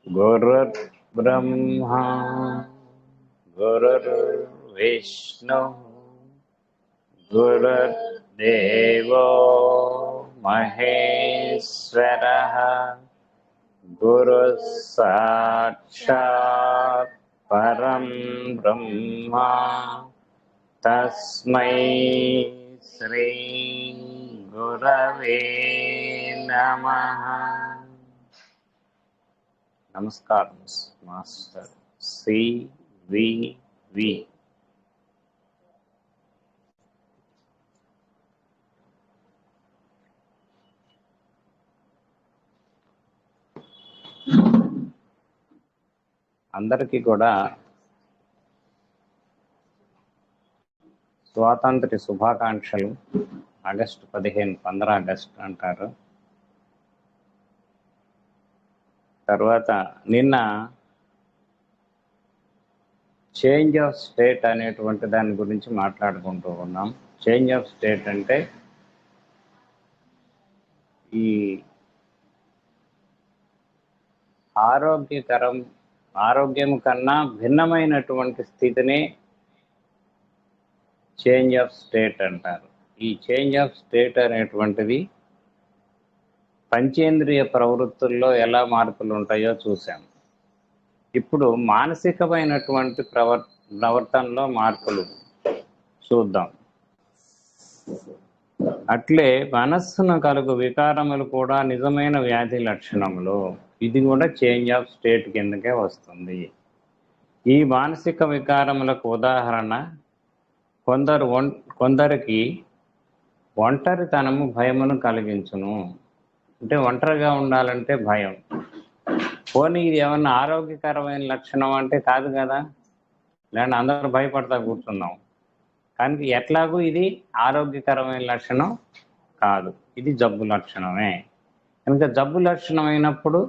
गुरुर्ब्रह्मा गुरुर्विष्णु गुरुर्देवो महेश्वरः गुरुः साक्षात् परं ब्रह्मा तस्मै श्री गुरवे नमः। నమస్కారం మాస్టర్ సివివి. అందరికీ కూడా స్వాతంత్ర్య శుభాకాంక్షలు. ఆగస్టు 15 15 ఆగస్టు అంటారు. తర్వాత నిన్న చేంజ్ ఆఫ్ స్టేట్ అనేటువంటి దాని గురించి మాట్లాడుకుంటూ ఉన్నాం. చేంజ్ ఆఫ్ స్టేట్ అంటే ఈ ఆరోగ్యం కన్నా భిన్నమైనటువంటి స్థితిని చేంజ్ ఆఫ్ స్టేట్ అంటారు. ఈ చేంజ్ ఆఫ్ స్టేట్ అనేటువంటిది పంచేంద్రియ ప్రవృత్తుల్లో ఎలా మార్పులు ఉంటాయో చూసాం. ఇప్పుడు మానసికమైనటువంటి ప్రవర్తనలో మార్పులు చూద్దాం. అట్లే మనస్సును కలుగు వికారములు కూడా నిజమైన వ్యాధి లక్షణములు. ఇది కూడా చేంజ్ ఆఫ్ స్టేట్ కిందకే వస్తుంది. ఈ మానసిక వికారములకు ఉదాహరణ కొందరికి ఒంటరితనము భయమును కలిగించును. అంటే ఒంటరిగా ఉండాలంటే భయం. పోనీ ఇది ఏమన్నా ఆరోగ్యకరమైన లక్షణం అంటే కాదు కదా, లేదంటే అందరూ భయపడతా కూర్చున్నాం. కానీ ఎట్లాగూ ఇది ఆరోగ్యకరమైన లక్షణం కాదు, ఇది జబ్బు లక్షణమే. కనుక జబ్బు లక్షణం అయినప్పుడు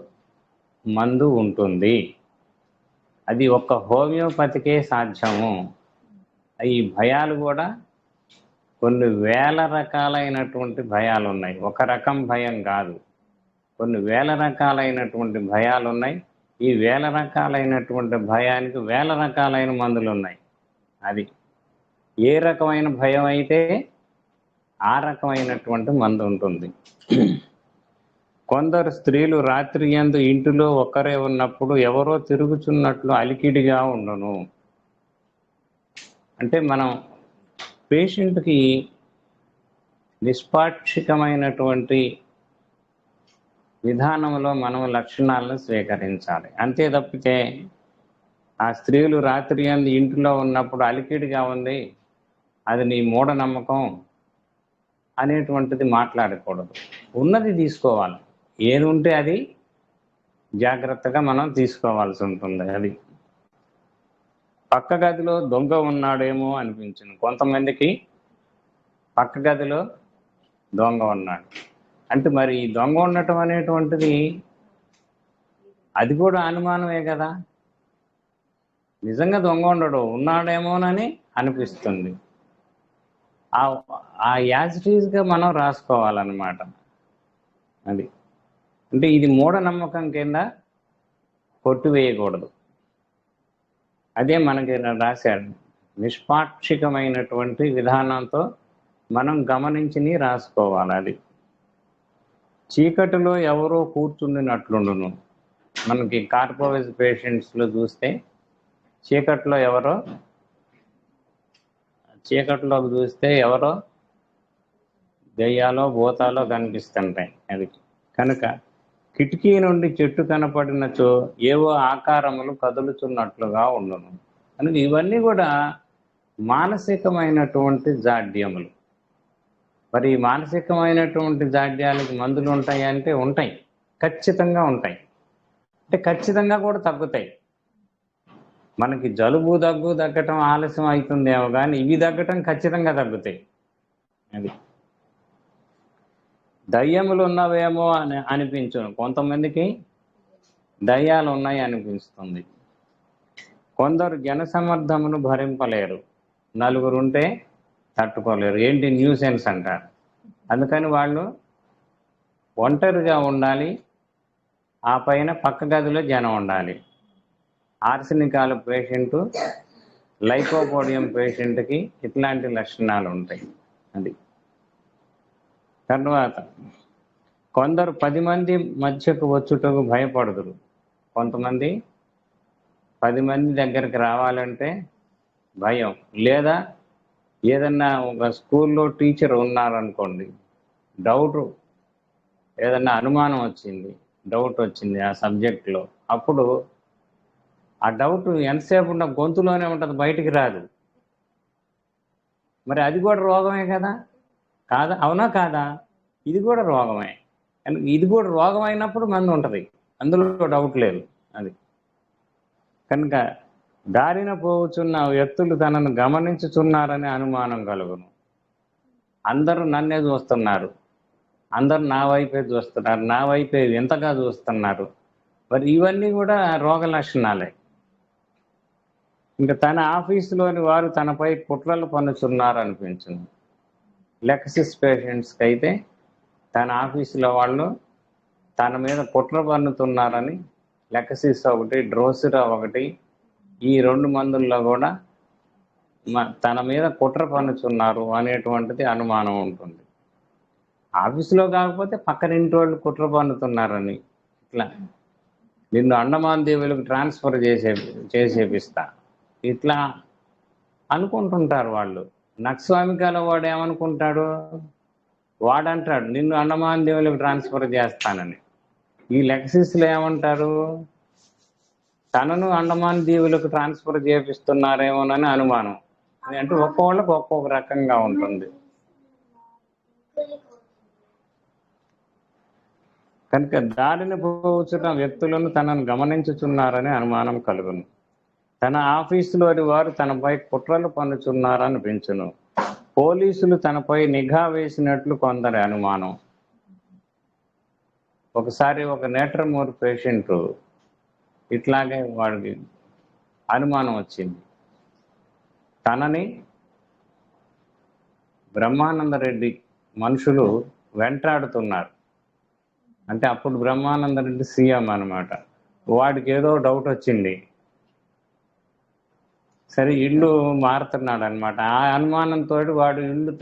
మందు ఉంటుంది. అది ఒక్క హోమియోపతికే సాధ్యము. ఈ భయాలు కూడా కొన్ని వేల రకాలైనటువంటి భయాలు ఉన్నాయి. ఒక రకం భయం కాదు, కొన్ని వేల రకాలైనటువంటి భయాలు ఉన్నాయి. ఈ వేల రకాలైనటువంటి భయానికి వేల రకాలైన మందులు ఉన్నాయి. అది ఏ రకమైన భయం అయితే ఆ రకమైనటువంటి మందు ఉంటుంది. కొందరు స్త్రీలు రాత్రి యందు ఇంటిలో ఒక్కరే ఉన్నప్పుడు ఎవరో తిరుగుచున్నట్లు అలికిడిగా ఉండును. అంటే మనం పేషెంట్కి నిష్పాక్షికమైనటువంటి విధానంలో మనం లక్షణాలను స్వీకరించాలి. అంతే తప్పితే ఆ స్త్రీలు రాత్రి అందు ఇంటిలో ఉన్నప్పుడు అలికిడిగా ఉంది, అది నీ మూఢనమ్మకం అనేటువంటిది మాట్లాడకూడదు. ఉన్నది తీసుకోవాలి. ఏది ఉంటే అది జాగ్రత్తగా మనం తీసుకోవాల్సి ఉంటుంది. అది పక్క గదిలో దొంగ ఉన్నాడేమో అనిపించింది కొంతమందికి. పక్క గదిలో దొంగ ఉన్నాడు అంటే మరి ఈ దొంగ ఉండటం అనేటువంటిది అది కూడా అనుమానమే కదా. నిజంగా దొంగ ఉండడు, ఉన్నాడేమోనని అనిపిస్తుంది. ఆ యాజిటీస్గా మనం రాసుకోవాలన్నమాట. అది అంటే ఇది మూఢనమ్మకం కింద కొట్టివేయకూడదు. అదే మనకి రాశాడు. నిష్పాక్షికమైనటువంటి విధానంతో మనం గమనించి రాసుకోవాలి. అది చీకటిలో ఎవరో కూర్చుండినట్లుండును. మనకి కార్పోవేజ్ పేషెంట్స్లో చూస్తే చీకట్లోకి చూస్తే ఎవరో దెయ్యాలో భూతాలో కనిపిస్తుంటాయి. అది కనుక కిటికీ నుండి చెట్టు కనపడినచో ఏవో ఆకారములు కదులుచున్నట్లుగా ఉండును. కనుక ఇవన్నీ కూడా మానసికమైనటువంటి జాడ్యములు. మరి ఈ మానసికమైనటువంటి జాడ్యాలకి మందులు ఉంటాయి అంటే ఉంటాయి, ఖచ్చితంగా ఉంటాయి. అంటే ఖచ్చితంగా కూడా తగ్గుతాయి. మనకి జలుబు దగ్గు తగ్గటం ఆలస్యం అవుతుందేమో కానీ ఇవి తగ్గటం ఖచ్చితంగా తగ్గుతాయి. అది దయ్యములు ఉన్నవేమో అని అనిపించును. కొంతమందికి దయ్యాలు ఉన్నాయి అనిపిస్తుంది. కొందరు జనసమర్థమును భరింపలేరు, నలుగురు ఉంటే తట్టుకోలేరు. ఏంటి న్యూసెన్స్ అంటారు. అందుకని వాళ్ళు ఒంటరిగా ఉండాలి, ఆ పైన పక్క గదిలో జనం ఉండాలి. ఆర్సెనికాల్ పేషెంటు, లైకోపోడియం పేషెంట్కి ఇట్లాంటి లక్షణాలు ఉంటాయి. అది తర్వాత కొందరు 10 మంది మధ్యకు వచ్చుటకు భయపడదురు. కొంతమంది 10 మంది దగ్గరికి రావాలంటే భయం. లేదా ఏదన్నా ఒక స్కూల్లో టీచర్ ఉన్నారనుకోండి, డౌట్ ఏదన్నా అనుమానం వచ్చింది, డౌట్ వచ్చింది ఆ సబ్జెక్ట్లో, అప్పుడు ఆ డౌట్ ఎంతసేపు ఉన్న గొంతులోనే ఉంటుంది, బయటికి రాదు. మరి అది కూడా రోగమే కదా, కాదా? అవునా కాదా? ఇది కూడా రోగమే. ఇది కూడా రోగం అయినప్పుడు మందు ఉంటుంది, అందులో డౌట్ లేదు. అది కనుక దారిన పోవుచున్న వ్యక్తులు తనను గమనించుచున్నారనే అనుమానం కలుగును. అందరూ నన్నే చూస్తున్నారు, అందరు నా వైపే చూస్తున్నారు, నా వైపే ఎంతగా చూస్తున్నారు. మరి ఇవన్నీ కూడా రోగ లక్షణాలే. ఇంకా తన ఆఫీసులోని వారు తనపై కుట్రలు పన్నుచున్నారు అనిపించును. లెక్సిస్ పేషెంట్స్కి అయితే తన ఆఫీసులో వాళ్ళు తన మీద కుట్ర పన్నుతున్నారని, లెక్సిస్ ఒకటి, డ్రోసిరా ఒకటి, ఈ 2 మందుల్లో కూడా తన మీద కుట్ర పన్నుచున్నారు అనేటువంటిది అనుమానం ఉంటుంది. ఆఫీసులో కాకపోతే పక్కనింటి వాళ్ళు కుట్ర పన్నుతున్నారని, ఇట్లా నిన్ను అండమాన్ దీవులకు ట్రాన్స్ఫర్ చేసేపిస్తా, ఇట్లా అనుకుంటుంటారు వాళ్ళు. నక్స్వామికాల వాడు ఏమనుకుంటాడు, వాడంటాడు నిన్ను అండమాన్ దీవులకు ట్రాన్స్ఫర్ చేస్తానని. ఈ లెక్సిస్లో ఏమంటారు, తనను అండమాన్ దీవులకు ట్రాన్స్ఫర్ చేపిస్తున్నారేమోనని అనుమానం. అంటే ఒక్కొక్కళ్ళకి ఒక్కొక్క రకంగా ఉంటుంది. కనుక దారిన పోవచ్చున్న వ్యక్తులను తనను గమనించుచున్నారని అనుమానం కలుగును. తన ఆఫీసులోని వారు తనపై కుట్రలు పన్నుచున్నారనిపించును. పోలీసులు తనపై నిఘా వేసినట్లు కొందరి అనుమానం. ఒకసారి ఒక నేట్రమూర్ పేషెంట్ ఇట్లాగే వాడికి అనుమానం వచ్చింది, తనని బ్రహ్మానందరెడ్డి మనుషులు వెంటాడుతున్నారు. అంటే అప్పుడు బ్రహ్మానందరెడ్డి సీఎం అనమాట. వాడికి ఏదో డౌట్ వచ్చింది, సరే ఇల్లు మారుతున్నాడు అనమాట. ఆ అనుమానంతో వాడు ఇల్లు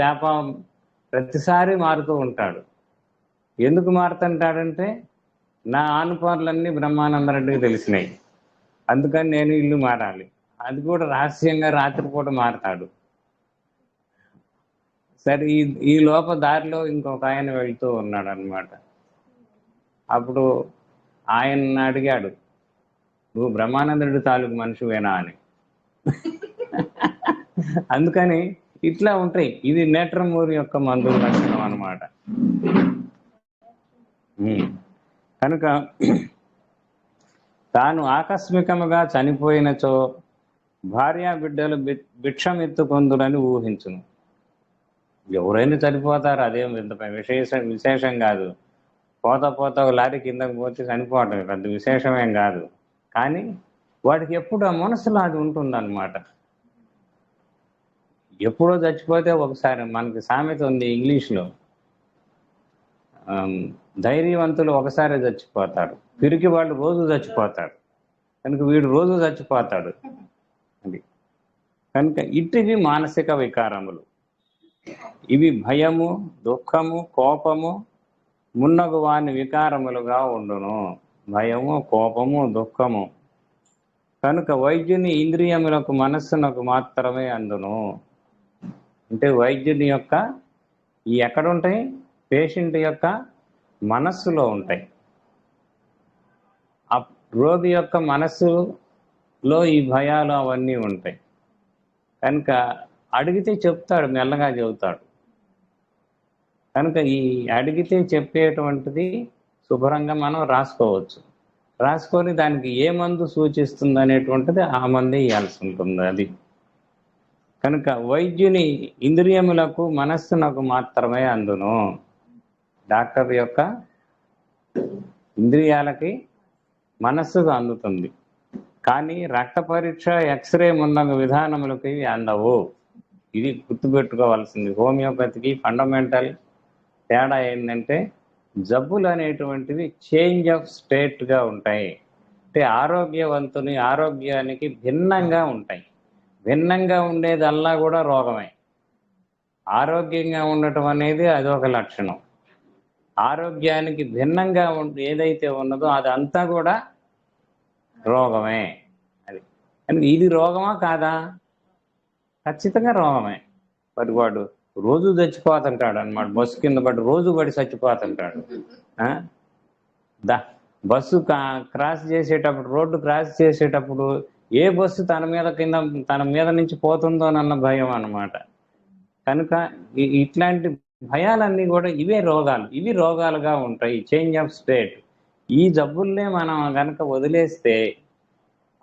ప్రతిసారి మారుతూ ఉంటాడు. ఎందుకు మారుతుంటాడంటే, నా ఆనుపార్లన్నీ బ్రహ్మానందరెడ్డికి తెలిసినాయి, అందుకని నేను ఇల్లు మారాలి. అది కూడా రహస్యంగా రాత్రిపూట మారతాడు. సరే ఈ లోప దారిలో ఇంకొక ఆయన వెళ్తూ ఉన్నాడు అనమాట. అప్పుడు ఆయన అడిగాడు, నువ్వు బ్రహ్మానందరెడ్డి తాలూకు మనిషివేనా అని. అందుకని ఇట్లా ఉంటాయి. ఇది నేట్రమూర్ యొక్క మందుల లక్షణం అన్నమాట. కనుక తాను ఆకస్మికముగా చనిపోయినచో భార్యా బిడ్డలు భిక్షమెత్తుకొందురని ఊహించును. ఎవరైనా చనిపోతారు, అదేం ఇంత విశేషం కాదు. పోతా లారీ కిందకు పోతే చనిపోవటం పెద్ద విశేషమేం కాదు. కానీ వాడికి ఎప్పుడు ఆ మనసులో అది ఉంటుందన్నమాట. ఎప్పుడో చచ్చిపోతే ఒకసారి, మనకి సామెత ఉంది ఇంగ్లీష్లో, ధైర్యవంతులు ఒకసారి చచ్చిపోతారు, పిరికి వాళ్ళు రోజు చచ్చిపోతారు. కనుక వీడు రోజు చచ్చిపోతాడు. అది కనుక ఇటివి మానసిక వికారములు. ఇవి భయము, దుఃఖము, కోపము మున్నగు వాని వికారములుగా ఉండును. భయము, కోపము, దుఃఖము. కనుక వైద్యుని ఇంద్రియములకు మనస్సునకు మాత్రమే అందును. అంటే వైద్యుని యొక్క ఈ ఎక్కడుంటాయి, పేషెంట్ యొక్క మనస్సులో ఉంటాయి. ఆ రోగి యొక్క మనస్సులో ఈ భయాలు అవన్నీ ఉంటాయి. కనుక అడిగితే చెప్తాడు, మెల్లగా చెబుతాడు. కనుక ఈ అడిగితే చెప్పేటువంటిది శుభ్రంగా మనం రాసుకోవచ్చు. రాసుకొని దానికి ఏ మందు సూచిస్తుంది అనేటువంటిది ఆ మందే ఇవ్వాల్సి ఉంటుంది. అది కనుక వైద్యుని ఇంద్రియములకు మనస్సునకు మాత్రమే అందును. డాక్టర్ యొక్క ఇంద్రియాలకి మనస్సుకు అందుతుంది, కానీ రక్త పరీక్ష, ఎక్స్రే మున్నగు విధానములకు ఇవి అందవు. ఇది గుర్తుపెట్టుకోవాల్సింది. హోమియోపతికి ఫండమెంటల్ తేడా ఏంటంటే, జబ్బులు అనేటువంటివి చేంజ్ ఆఫ్ స్టేట్గా ఉంటాయి. అంటే ఆరోగ్యానికి భిన్నంగా ఉంటాయి. భిన్నంగా ఉండేదల్లా కూడా రోగమే. ఆరోగ్యంగా ఉండటం అనేది అదొక లక్షణం. ఆరోగ్యానికి భిన్నంగా ఏదైతే ఉన్నదో అదంతా కూడా రోగమే. అది అంటే ఇది రోగమా కాదా? ఖచ్చితంగా రోగమే. మరి వాడు రోజు చచ్చిపోతుంటాడు అనమాట. బస్సు కింద పడి రోజు పడి చచ్చిపోతుంటాడు. బస్సు రోడ్డు క్రాస్ చేసేటప్పుడు ఏ బస్సు తన మీద నుంచి పోతుందోనన్న భయం అన్నమాట. కనుక ఇట్లాంటి భయాలన్నీ కూడా ఇవి రోగాలుగా ఉంటాయి. Change of state. ఈ జబ్బుల్నే మనం గనక వదిలేస్తే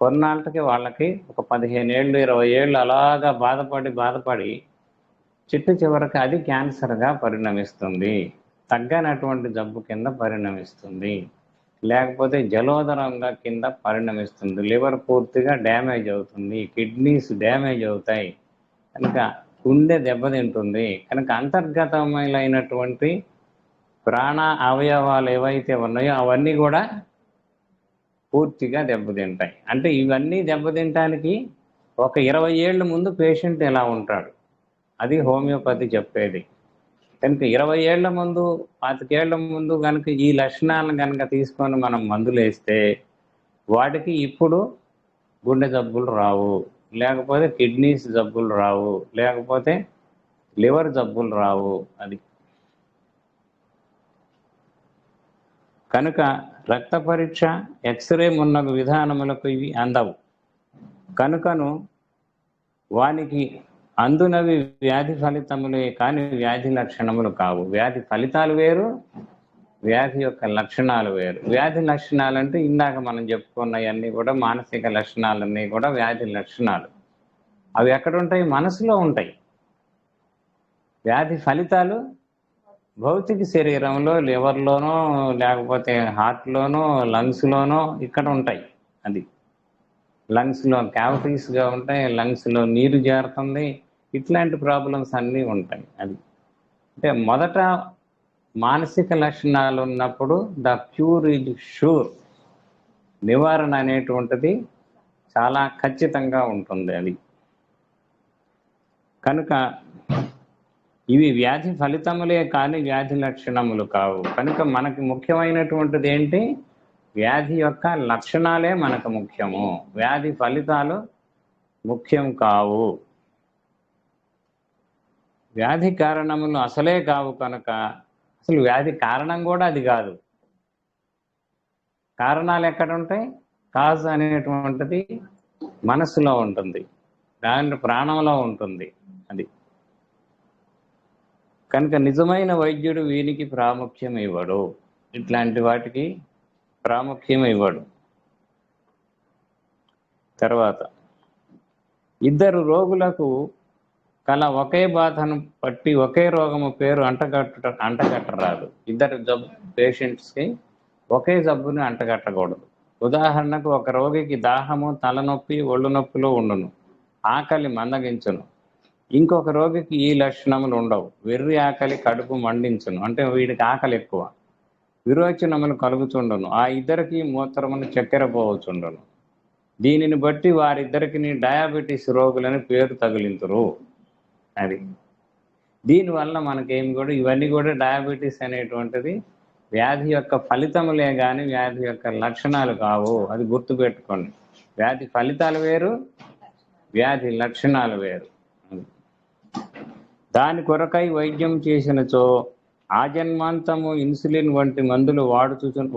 కొన్నాళ్ళకి వాళ్ళకి ఒక 15 ఏళ్ళు 20 ఏళ్ళు అలాగా బాధపడి చివరికి అది క్యాన్సర్గా పరిణమిస్తుంది. తగ్గనటువంటి జబ్బు కింద పరిణమిస్తుంది. లేకపోతే జలోదరంగా కింద పరిణమిస్తుంది. లివర్ పూర్తిగా డ్యామేజ్ అవుతుంది. కిడ్నీస్ డ్యామేజ్ అవుతాయి. కనుక గుండె దెబ్బతింటుంది. కనుక అంతర్గతమైనటువంటి ప్రాణ అవయవాలు ఏవైతే ఉన్నాయో అవన్నీ కూడా పూర్తిగా దెబ్బతింటాయి. అంటే ఇవన్నీ దెబ్బతింటానికి ఒక 20 ఏళ్ళ ముందు పేషెంట్ ఎలా ఉంటాడు, అది హోమియోపతి చెప్పేది. కనుక 20 ఏళ్ల ముందు 25 ఏళ్ల ముందు కనుక ఈ లక్షణాలను కనుక తీసుకొని మనం మందులు వేస్తే వాటికి ఇప్పుడు గుండె జబ్బులు రావు, లేకపోతే కిడ్నీస్ జబ్బులు రావు, లేకపోతే లివర్ జబ్బులు రావు. అది కనుక రక్త పరీక్ష, ఎక్స్రే మున్నగు విధానములకు ఇవి అందవు. కనుకను వానికి అందునవి వ్యాధి ఫలితములే కానీ వ్యాధి లక్షణములు కావు. వ్యాధి ఫలితాలు వేరు, వ్యాధి యొక్క లక్షణాలు వేరు. వ్యాధి లక్షణాలు అంటే ఇందాక మనం చెప్పుకున్నవన్నీ కూడా మానసిక లక్షణాలన్నీ కూడా వ్యాధి లక్షణాలు. అవి ఎక్కడుంటాయి? మనసులో ఉంటాయి. వ్యాధి ఫలితాలు భౌతిక శరీరంలో, లివర్లోనో లేకపోతే హార్ట్లోనో లంగ్స్లోనో ఇక్కడ ఉంటాయి. అది లంగ్స్లో క్యావిటీస్గా ఉంటాయి, లంగ్స్లో నీరు చేరుతుంది, ఇట్లాంటి ప్రాబ్లమ్స్ అన్నీ ఉంటాయి. అది అంటే మొదట మానసిక లక్షణాలు ఉన్నప్పుడు ద క్యూర్ ఈజ్ షూర్, నివారణ అనేటువంటిది చాలా ఖచ్చితంగా ఉంటుంది. అది కనుక ఇవి వ్యాధి ఫలితములే కానీ వ్యాధి లక్షణములు కావు. కనుక మనకి ముఖ్యమైనటువంటిది ఏంటి? వ్యాధి యొక్క లక్షణాలే మనకు ముఖ్యము, వ్యాధి ఫలితాలు ముఖ్యం కావు. వ్యాధి కారణములు అసలే కావు కనుక అసలు వ్యాధి కారణం కూడా అది కాదు. కారణాలు ఎక్కడ ఉంటాయి? కాజ్ అనేటువంటిది మనసులో ఉంటుంది, దాని ప్రాణంలో ఉంటుంది. అది కనుక నిజమైన వైద్యుడు వీనికి ప్రాముఖ్యం ఇవ్వడు, ఇట్లాంటి వాటికి ప్రాముఖ్యం ఇవ్వడు. తర్వాత ఇద్దరు రోగులకు కల ఒకే బాధను బట్టి ఒకే రోగము పేరు అంటగట్టరాదు. ఇద్దరు పేషెంట్స్కి ఒకే జబ్బుని అంటగట్టకూడదు. ఉదాహరణకు ఒక రోగికి దాహము, తలనొప్పి, ఒళ్ళు నొప్పులు ఉండును, ఆకలి మందగించును. ఇంకొక రోగికి ఈ లక్షణములు ఉండవు. వెర్రి ఆకలి, కడుపు మండించును, అంటే వీడికి ఆకలి ఎక్కువ, విరోచనములు కలుగుతుండును. ఆ ఇద్దరికి మూత్రమును చక్కెర పోవచుండును. దీనిని బట్టి వారిద్దరికి డయాబెటీస్ రోగులని పేరు తగిలింతురు. అది దీనివల్ల మనకేం కూడా ఇవన్నీ కూడా డయాబెటీస్ అనేటువంటిది వ్యాధి యొక్క ఫలితములే కానీ వ్యాధి యొక్క లక్షణాలు కావు. అది గుర్తుపెట్టుకోండి. వ్యాధి ఫలితాలు వేరు, వ్యాధి లక్షణాలు వేరు. దాని కొరకై వైద్యం చేసినచో ఆజన్మాంతము ఇన్సులిన్ వంటి మందులు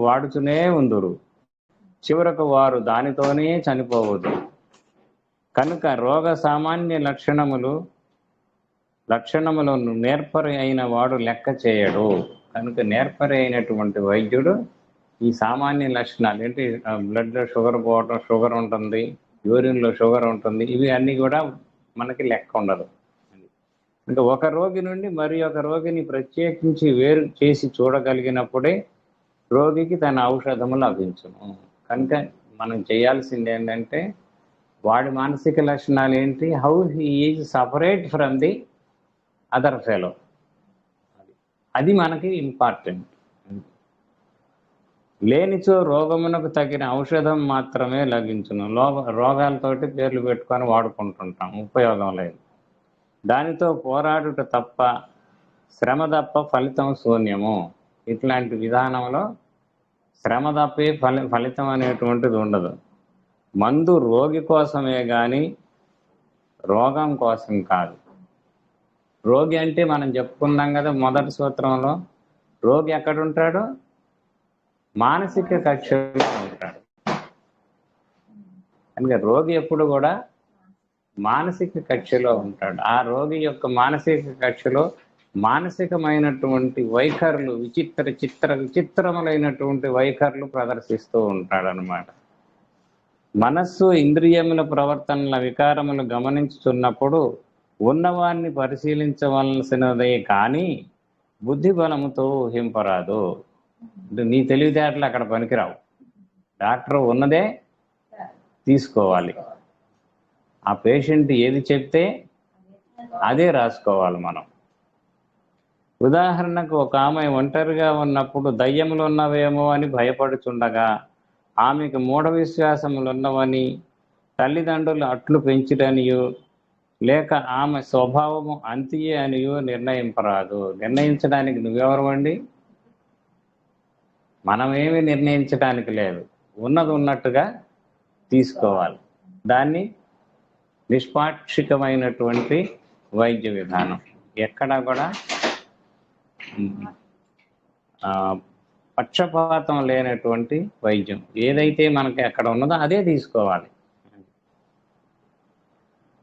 వాడుతూనే ఉందురు. చివరకు వారు దానితోనే చనిపోవద్దు. కనుక రోగ సామాన్య లక్షణములను నేర్పరి అయిన వాడు లెక్క చేయడు. కనుక నేర్పరి అయినటువంటి వైద్యుడు ఈ సామాన్య లక్షణాలు ఏంటి, బ్లడ్లో షుగర్ పోవటం, షుగర్ ఉంటుంది, యూరిన్లో షుగర్ ఉంటుంది, ఇవి అన్నీ కూడా మనకి లెక్క ఉండదు. ఇంకా ఒక రోగి నుండి మరి ఒక రోగిని ప్రత్యేకించి వేరు చేసి చూడగలిగినప్పుడే రోగికి తన ఔషధము లభించును. కనుక మనం చేయాల్సింది ఏంటంటే వాడి మానసిక లక్షణాలు ఏంటి, how he is separate from the other fellow, అది మనకి ఇంపార్టెంట్. లేనిచో రోగమునకు తగిన ఔషధం మాత్రమే లభించును. రోగాలతోటి పేర్లు పెట్టుకొని వాడుకుంటుంటాం, ఉపయోగం లేదు. దానితో పోరాడుట తప్ప, శ్రమ తప్ప ఫలితం శూన్యము. ఇట్లాంటి విధానంలో శ్రమ తప్పే ఫలితం అనేటువంటిది ఉండదు. మందు రోగి కోసమే కానీ రోగం కోసం కాదు. రోగి అంటే మనం చెప్పుకున్నాం కదా మొదటి సూత్రంలో, రోగి ఎక్కడుంటాడు? మానసిక కక్షలో ఉంటాడు. అందుకే రోగి ఎప్పుడు కూడా మానసిక కక్షలో ఉంటాడు. ఆ రోగి యొక్క మానసిక కక్షలో మానసికమైనటువంటి వైఖరులు, విచిత్రములైనటువంటి వైఖరులు ప్రదర్శిస్తూ ఉంటాడనమాట. మనస్సు ఇంద్రియముల ప్రవర్తనల వికారములు గమనించుతున్నప్పుడు ఉన్నవాన్ని పరిశీలించవలసినదే కానీ బుద్ధి బలముతో ఊహింపరాదు. నీ తెలివితేటలు అక్కడ పనికిరావు. డాక్టర్ ఉన్నదే తీసుకోవాలి. ఆ పేషెంట్ ఏది చెప్తే అదే రాసుకోవాలి మనం. ఉదాహరణకు ఒక ఆమె ఒంటరిగా ఉన్నప్పుడు దయ్యములు ఉన్నవేమో అని భయపడుచుండగా ఆమెకు మూఢ విశ్వాసములు ఉన్నవని, తల్లిదండ్రులు అట్లు పెంచుటనియు లేక ఆమె స్వభావము అంతియే అనియు నిర్ణయింపరాదు. నిర్ణయించడానికి నువ్వెవరమండి? మనమేమి నిర్ణయించడానికి లేదు. ఉన్నది ఉన్నట్టుగా తీసుకోవాలి. దాన్ని నిష్పాక్షికమైనటువంటి వైద్య విధానం. ఎక్కడా కూడా పక్షపాతం లేనటువంటి వైద్యం. ఏదైతే మనకి ఎక్కడ ఉన్నదో అదే తీసుకోవాలి.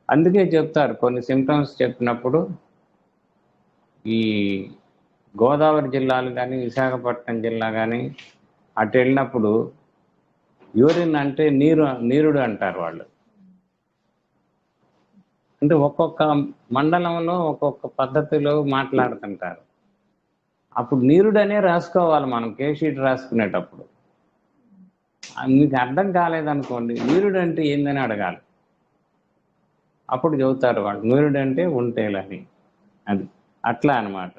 అందుకే చెప్తారు కొన్ని సిమ్టమ్స్ చెప్పినప్పుడు, ఈ గోదావరి జిల్లాలు కానీ విశాఖపట్నం జిల్లా కానీ అటు వెళ్ళినప్పుడు యూరిన్ అంటే నీరుడు అంటారు వాళ్ళు. అంటే ఒక్కొక్క మండలంలో ఒక్కొక్క పద్ధతిలో మాట్లాడుతుంటారు. అప్పుడు నీరుడనే రాసుకోవాలి మనం కేషీట్ రాసుకునేటప్పుడు. మీకు అర్థం కాలేదనుకోండి, నీరుడు అంటే ఏందని అడగాలి. అప్పుడు చెబుతారు వాళ్ళు, నీరుడు అంటే ఉంటేలని. అది అట్లా అన్నమాట.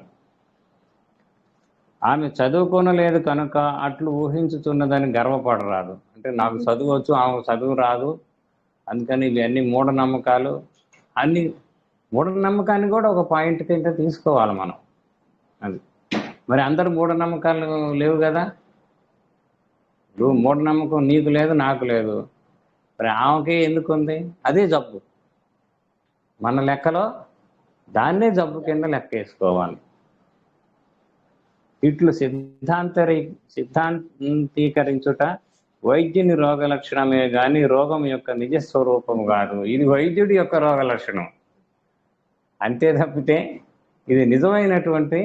ఆమె చదువుకోనలేదు కనుక అట్లు ఊహించుతున్నదని గర్వపడరాదు. అంటే నాకు చదువు వచ్చు, ఆమె చదువు రాదు, అందుకని ఇవన్నీ మూఢనమ్మకాలు. అన్ని మూఢనమ్మకాన్ని కూడా ఒక పాయింట్ కింద తీసుకోవాలి మనం. అది మరి అందరు మూఢనమ్మకాలు లేవు కదా. ఇప్పుడు మూఢనమ్మకం నీకు లేదు, నాకు లేదు, మరి ఆమెకే ఎందుకు ఉంది? అదే జబ్బు. మన లెక్కలో దాన్నే జబ్బు కింద లెక్క వేసుకోవాలి. ఇట్లు సిద్ధాంతీకరించుట వైద్యుని రోగ లక్షణమే కానీ రోగం యొక్క నిజస్వరూపం కాదు. ఇది వైద్యుడి యొక్క రోగ లక్షణం అంతే తప్పితే ఇది నిజమైనటువంటి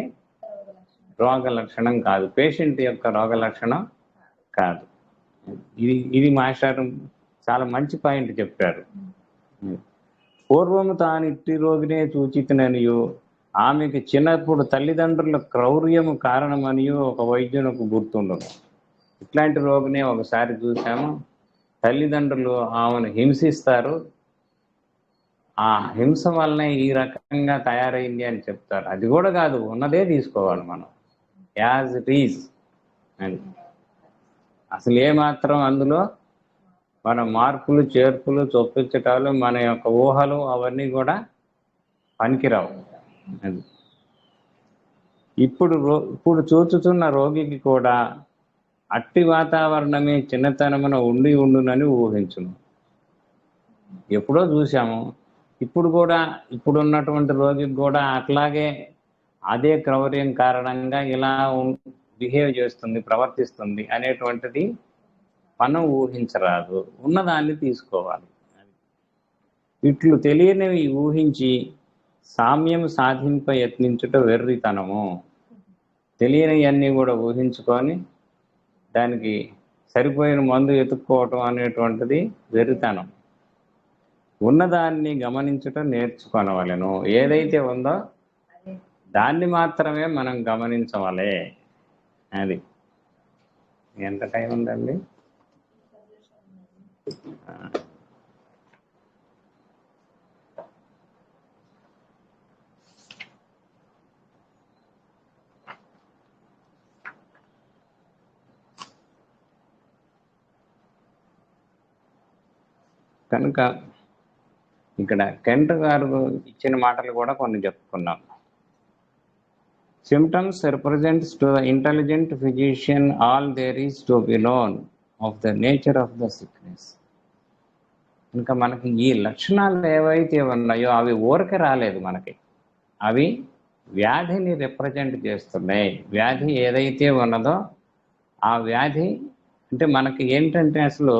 రోగ లక్షణం కాదు, పేషెంట్ యొక్క రోగ లక్షణం కాదు. ఇది మాస్టర్ చాలా మంచి పాయింట్ చెప్పారు. పూర్వము తానిట్టి రోగినే చూచితననియు ఆమెకి చిన్నప్పుడు తల్లిదండ్రుల క్రౌర్యము కారణమనియు ఒక వైద్యునికి గుర్తుండను. ఇట్లాంటి రోగినే ఒకసారి చూసాము. తల్లిదండ్రులు ఆమెను హింసిస్తారు, ఆ హింస వల్లనే ఈ రకంగా తయారైంది అని చెప్తారు. అది కూడా కాదు, ఉన్నదే తీసుకోవాలి మనం యాజ్ ఇట్ ఈజ్ అని. అసలు ఏమాత్రం అందులో మన మార్పులు చేర్పులు చొప్పించటాలు, మన యొక్క ఊహలు అవన్నీ కూడా పనికిరావు. అది ఇప్పుడు చూచుతున్న రోగికి కూడా అట్టి వాతావరణమే చిన్నతనమున ఉండునని ఊహించును. ఎప్పుడో చూసాము, ఇప్పుడున్నటువంటి రోగికి కూడా అట్లాగే అదే క్రౌర్యం కారణంగా ఇలా బిహేవ్ చేస్తుంది, ప్రవర్తిస్తుంది అనేటువంటిది మనం ఊహించరాదు. ఉన్నదాన్ని తీసుకోవాలి. ఇట్లు తెలియనివి ఊహించి సామ్యం సాధింప యత్నించుట వెర్రితనము. తెలియనివన్నీ కూడా ఊహించుకొని దానికి సరిపోయిన మందు ఎత్తుక్కోవటం అనేటువంటిది వెర్రితనం. ఉన్నదాన్ని గమనించటం నేర్చుకొనవలెను. ఏదైతే ఉందో దాన్ని మాత్రమే మనం గమనించవలే. అది ఎంత టైం ఉందండి? కనుక ఇక్కడ కెంట్ గారు ఇచ్చిన మాటలు కూడా కొన్ని చెప్పుకున్నాం. Symptoms represents to the intelligent physician all there is to be known of the nature of the sickness. ఇంకా మనకి ఈ లక్షణాలు ఏవైతే ఉన్నాయో అవి ఊరికే రాలేదు మనకి, అవి వ్యాధిని రిప్రజెంట్ చేస్తున్నాయి. వ్యాధి ఏదైతే ఉన్నదో ఆ వ్యాధి అంటే మనకి ఏంటంటే అసలు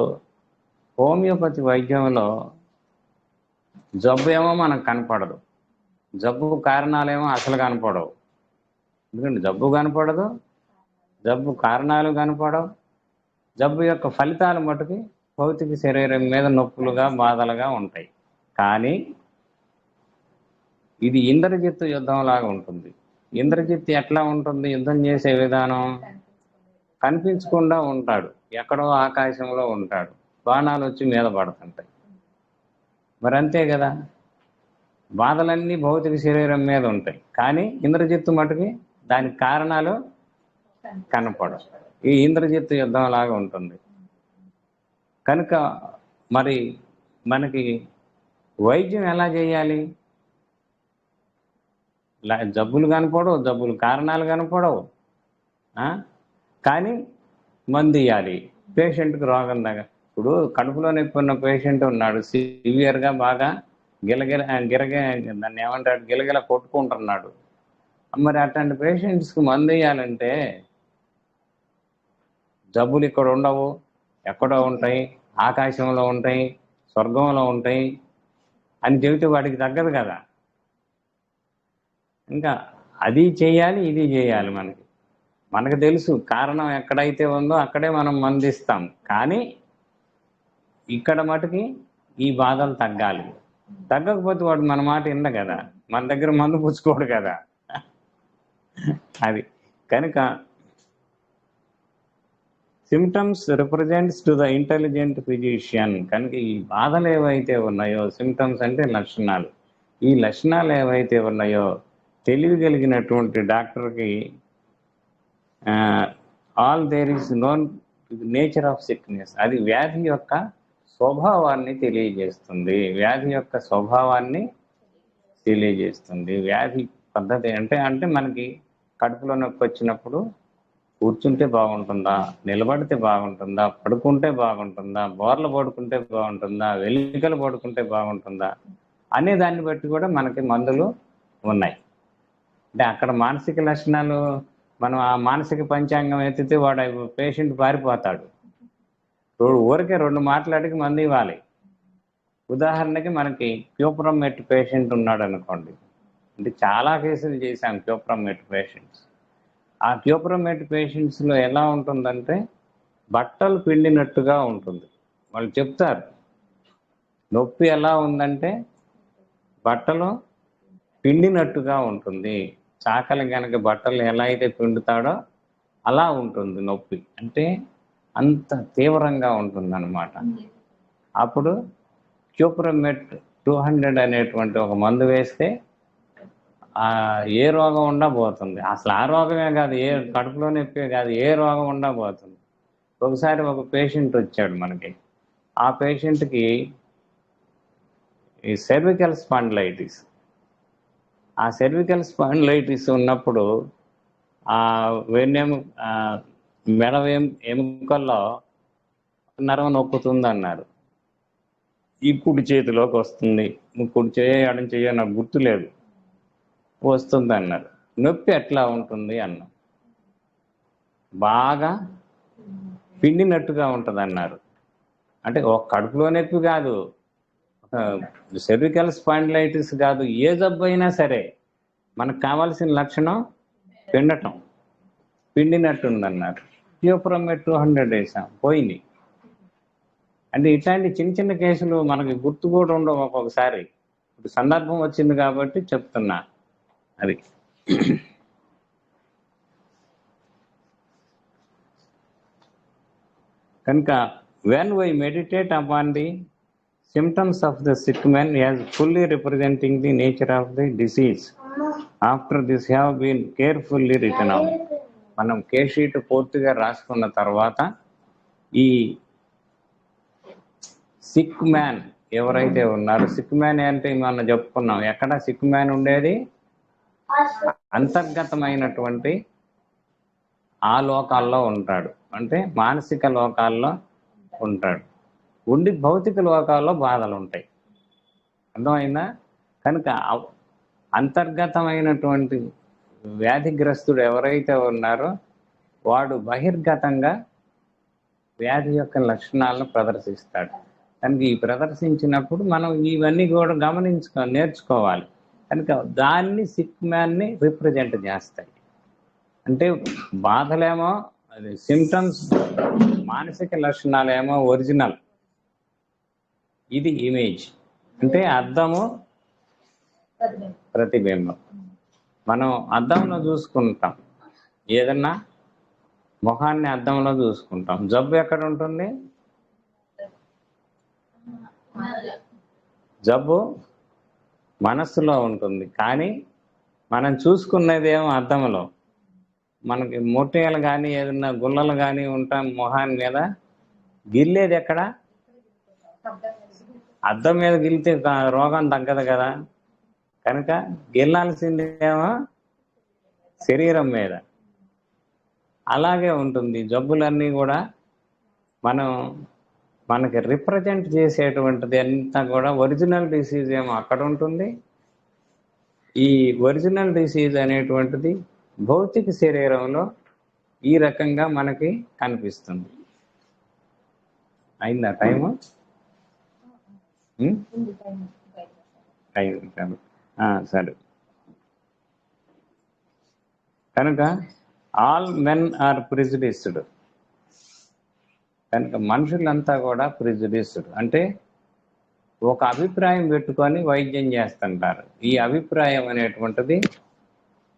హోమియోపతి వైద్యంలో జబ్బు ఏమో మనకు కనపడదు, జబ్బు కారణాలేమో అసలు కనపడవు. ఎందుకంటే జబ్బు కనపడదు, జబ్బు కారణాలు కనపడవు, జబ్బు యొక్క ఫలితాలు మటుకు భౌతిక శరీరం మీద నొప్పులుగా బాధలుగా ఉంటాయి. కానీ ఇది ఇంద్రజిత్తు యుద్ధం లాగా ఉంటుంది. ఇంద్రజిత్తు ఎట్లా ఉంటుంది యుద్ధం చేసే విధానం? కనిపించకుండా ఉంటాడు, ఎక్కడో ఆకాశంలో ఉంటాడు, బాణాలు వచ్చి మీద పడుతుంటాయి. మరి అంతే కదా, బాధలన్నీ భౌతిక శరీరం మీద ఉంటాయి, కానీ ఇంద్రజిత్తు మటుకి దానికి కారణాలు కనపడవు. ఈ ఇంద్రజిత్తు యుద్ధం లాగా ఉంటుంది. కనుక మరి మనకి వైద్యం ఎలా చేయాలి? జబ్బులు కనపడవు, జబ్బులు కారణాలు కనపడవు, కానీ మందు ఇవ్వాలి పేషెంట్కి రోగం దగ్గర. ఇప్పుడు కడుపులో నొప్పి ఉన్న పేషెంట్ ఉన్నాడు, సివియర్గా బాగా దాన్ని ఏమంటాడు, గిలగిల కొట్టుకుంటున్నాడు. మరి అట్లాంటి పేషెంట్స్కి మందు ఇవ్వాలంటే జబ్బులు ఇక్కడ ఉండవు, ఎక్కడో ఉంటాయి, ఆకాశంలో ఉంటాయి, స్వర్గంలో ఉంటాయి అని చెబితే వాడికి తగ్గదు కదా. ఇంకా అది చేయాలి, ఇది చేయాలి. మనకు తెలుసు కారణం ఎక్కడైతే ఉందో అక్కడే మనం మందిస్తాం, కానీ ఇక్కడ మటుకి ఈ బాధలు తగ్గాలి. తగ్గకపోతే వాడు మన మాట వినడు కదా, మన దగ్గర మందు పుచ్చుకోడు కదా. అది కనుక symptoms represents to the intelligent physician. కనుక ఈ బాధలు ఏవైతే ఉన్నాయో, సిమ్టమ్స్ అంటే లక్షణాలు, ఈ లక్షణాలు ఏవైతే ఉన్నాయో తెలివి కలిగినటువంటి డాక్టర్కి all there is known nature of sickness, అది వ్యాధి యొక్క స్వభావాన్ని తెలియజేస్తుంది. వ్యాధి యొక్క స్వభావాన్ని తెలియజేస్తుంది. వ్యాధి పద్ధతి అంటే మనకి కడుపులో నొప్పి వచ్చినప్పుడు కూర్చుంటే బాగుంటుందా, నిలబడితే బాగుంటుందా, పడుకుంటే బాగుంటుందా, బోర్లు పడుకుంటే బాగుంటుందా, వెలికలు పడుకుంటే బాగుంటుందా అనే దాన్ని బట్టి కూడా మనకి మందులు ఉన్నాయి. అంటే అక్కడ మానసిక లక్షణాలు మనం ఆ మానసిక పంచాంగం ఎత్తితే వాడు పేషెంట్ పారిపోతాడు. ఊరికే 2 మాట్లాడికి మందు ఇవ్వాలి. ఉదాహరణకి మనకి క్యూప్రమెట్ పేషెంట్ ఉన్నాడు అనుకోండి, అంటే చాలా కేసులు చేశాం క్యూప్రమెట్ పేషెంట్స్. ఆ క్యూప్రమెట్ పేషెంట్స్లో ఎలా ఉంటుందంటే బట్టలు పిండినట్టుగా ఉంటుంది. వాళ్ళు చెప్తారు నొప్పి ఎలా ఉందంటే బట్టలు పిండినట్టుగా ఉంటుంది. చాకలి కనుక బట్టలు ఎలా అయితే పిండుతాడో అలా ఉంటుంది నొప్పి, అంటే అంత తీవ్రంగా ఉంటుంది అన్నమాట. అప్పుడు క్యూప్రమెట్ 200 అనేటువంటి ఒక మందు వేస్తే ఏ రోగం ఉండా పోతుంది. అసలు ఆ రోగమే కాదు, ఏ కడుపులో నొప్పే కాదు, ఏ రోగం ఉండా పోతుంది. ఒకసారి ఒక పేషెంట్ వచ్చాడు మనకి, ఆ పేషెంట్కి ఈ సెర్వికల్ స్పాండిలైటిస్. ఆ సెర్వికల్ స్పాండిలైటిస్ ఉన్నప్పుడు మెడ ఎముకల్లో నరం నొక్కుతుంది అన్నారు. ఈ కుడి చేతిలోకి వస్తుంది, కుడి చేయ ఎడం చేయ నాకు గుర్తులేదు, వస్తుంది అన్నారు. నొప్పి ఎట్లా ఉంటుంది అన్నా, బాగా పిండినట్టుగా ఉంటుంది అన్నారు. అంటే ఒక కడుపులో నొప్పి కాదు, సెర్వికల్ స్పాండిలైటిస్ కాదు, ఏ జబ్బు అయినా సరే మనకు కావాల్సిన లక్షణం పిండటం, పిండినట్టుందన్నారు. క్యూప్రమెట్ 200 వేసాం, పోయింది. అంటే ఇట్లాంటి చిన్న చిన్న కేసులు మనకి గుర్తు కూడా ఉండవు ఒక్కొక్కసారి. ఇప్పుడు సందర్భం వచ్చింది కాబట్టి చెప్తున్నా. అది కనుక when we meditate upon the symptoms of the sick man as fully representing the nature of the disease, after this have been carefully written out, మనం కేస్ షీట్ పూర్తిగా రాసుకున్న తర్వాత ఈ సిక్ మ్యాన్ ఎవరైతే ఉన్నారో, సిక్ మ్యాన్ అంటే మనం చెప్పుకున్నాం, ఎక్కడ సిక్ మ్యాన్ ఉండేది? అంతర్గతమైనటువంటి ఆ లోకాల్లో ఉంటాడు, అంటే మానసిక లోకాల్లో ఉంటాడు. ఉండి భౌతిక లోకాల్లో బాధలు ఉంటాయి. అర్థమైందా? కనుక అంతర్గతమైనటువంటి వ్యాధిగ్రస్తుడు ఎవరైతే ఉన్నారో వాడు బహిర్గతంగా వ్యాధి యొక్క లక్షణాలను ప్రదర్శిస్తాడు. కనుక ఈ ప్రదర్శించినప్పుడు మనం ఇవన్నీ కూడా నేర్చుకోవాలి. కనుక దాన్ని సిక్ మ్యాన్ని రిప్రజెంట్ చేస్తాయి. అంటే బాధలేమో అది సిమ్టమ్స్, మానసిక లక్షణాలేమో ఒరిజినల్. ఇది ఇమేజ్ అంటే అద్దము, ప్రతిబింబం. మనం అద్దంలో చూసుకుంటాం, ఏదన్నా ముఖాన్ని అద్దంలో చూసుకుంటాం. జబ్బు ఎక్కడ ఉంటుంది? జబ్బు మనస్సులో ఉంటుంది. కానీ మనం చూసుకునేదేమో అద్దంలో. మనకి మొట్టేలు కానీ ఏదన్నా గుల్లలు కానీ ఉంటాం మొహాన్ని మీద, గిల్లేది ఎక్కడ? అద్దం మీద గిల్లితే రోగం తగ్గదు కదా. కనుక గిల్లాల్సిందేమో శరీరం మీద. అలాగే ఉంటుంది జబ్బులన్నీ కూడా. మనకి రిప్రజెంట్ చేసేటువంటిది అంతా కూడా ఒరిజినల్ డిసీజ్ ఏమో అక్కడ ఉంటుంది. ఈ ఒరిజినల్ డిసీజ్ అనేటువంటిది భౌతిక శరీరంలో ఈ రకంగా మనకి కనిపిస్తుంది. అయిందా టైము? సరే. కనుక ఆల్ మెన్ ఆర్ ప్రిజుడిస్డ్. కనుక మనుషులంతా కూడా ప్రిజుడిస్డ్ అంటే ఒక అభిప్రాయం పెట్టుకొని వైద్యం చేస్తుంటారు. ఈ అభిప్రాయం అనేటువంటిది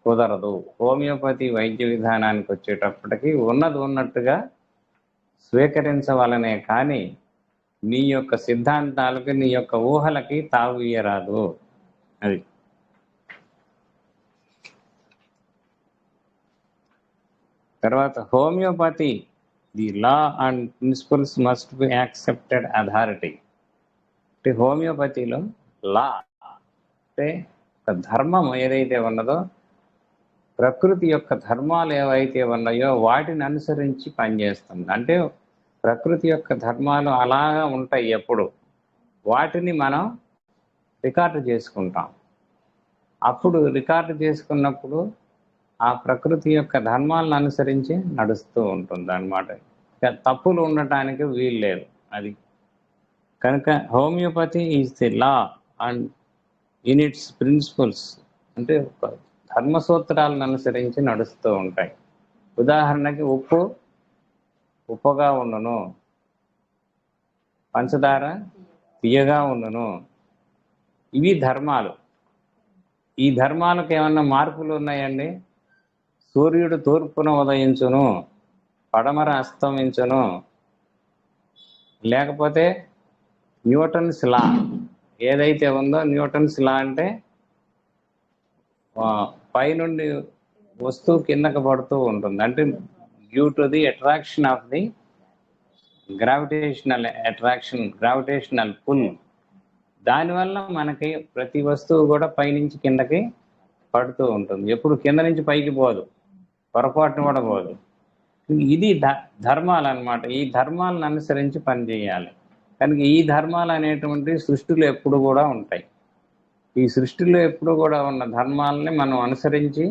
కుదరదు. హోమియోపతి వైద్య విధానానికి వచ్చేటప్పటికి ఉన్నది ఉన్నట్టుగా స్వీకరించవలనే కానీ నీ యొక్క సిద్ధాంతాలకి, నీ యొక్క ఊహలకి తావు ఇయ్యరాదు. అది తర్వాత homeopathy, the law and principles must be accepted authority. అంటే హోమియోపతిలో లా అంటే ఒక ధర్మం ఏదైతే ఉన్నదో, ప్రకృతి యొక్క ధర్మాలు ఏవైతే ఉన్నాయో వాటిని అనుసరించి పనిచేస్తుంది. అంటే ప్రకృతి యొక్క ధర్మాలు అలాగా ఉంటాయి ఎప్పుడు. వాటిని మనం రికార్డు చేసుకుంటాం. అప్పుడు రికార్డు చేసుకున్నప్పుడు ఆ ప్రకృతి యొక్క ధర్మాలను అనుసరించి నడుస్తూ ఉంటుంది అన్నమాట. తప్పులు ఉండటానికి వీలు లేదు. అది కనుక homeopathy is the law and in its principles అంటే ఒక ధర్మ సూత్రాలను అనుసరించి నడుస్తూ ఉంటాయి. ఉదాహరణకి ఉప్పుగా ఉండును, పంచదార తీయగా ఉండును. ఇవి ధర్మాలు. ఈ ధర్మాలకు ఏమన్నా మార్పులు ఉన్నాయండి? సూర్యుడు తూర్పున ఉదయించును, పడమర అస్తమించును. లేకపోతే న్యూటన్స్ లా ఏదైతే ఉందో, న్యూటన్స్ లా అంటే పైనుండి వస్తువు కిందకు పడుతూ ఉంటుంది. అంటే due to the attraction of the gravitational attraction, gravitational pull. దానివల్ల మనకి ప్రతి వస్తువు కూడా పైనుంచి కిందకి పడుతూ ఉంటుంది. ఎప్పుడు కింద నుంచి పైకి పోదు, పొరపాటును కూడా పోదు. ఇది ధర్మాలు అన్నమాట. ఈ ధర్మాలను అనుసరించి పనిచేయాలి. కనుక ఈ ధర్మాలు అనేటువంటి సృష్టిలో ఎప్పుడు కూడా ఉంటాయి. ఈ సృష్టిలో ఎప్పుడు కూడా ఉన్న ధర్మాలని మనం అనుసరించి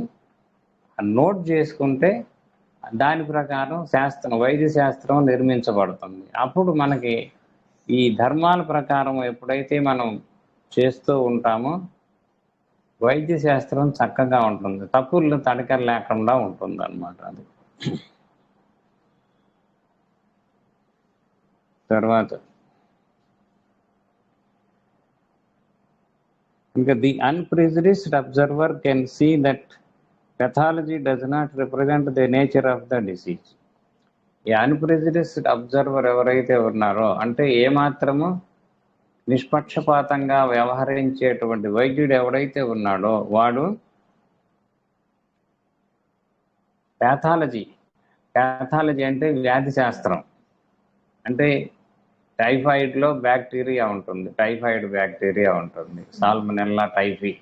నోట్ చేసుకుంటే దాని ప్రకారం వైద్య శాస్త్రం నిర్మించబడుతుంది. అప్పుడు మనకి ఈ ధర్మాల ప్రకారం ఎప్పుడైతే మనం చేస్తూ ఉంటామో వైద్య శాస్త్రం చక్కగా ఉంటుంది, తప్పులు తడకలు లేకుండా ఉంటుంది అన్నమాట. అది తర్వాత ఇంకా the unprejudiced observer can see that pathology does not represent the nature of the disease. ఈ అన్ప్రిజుడిస్డ్ అబ్జర్వర్ ఎవరైతే ఉన్నారో అంటే ఏమాత్రము నిష్పక్షపాతంగా వ్యవహరించేటువంటి వైద్యుడు ఎవరైతే ఉన్నాడో వాడు ప్యాథాలజీ అంటే వ్యాధి శాస్త్రం. అంటే టైఫాయిడ్లో బ్యాక్టీరియా ఉంటుంది, టైఫాయిడ్ బ్యాక్టీరియా ఉంటుంది, సాల్మనెల్లా టైఫీ.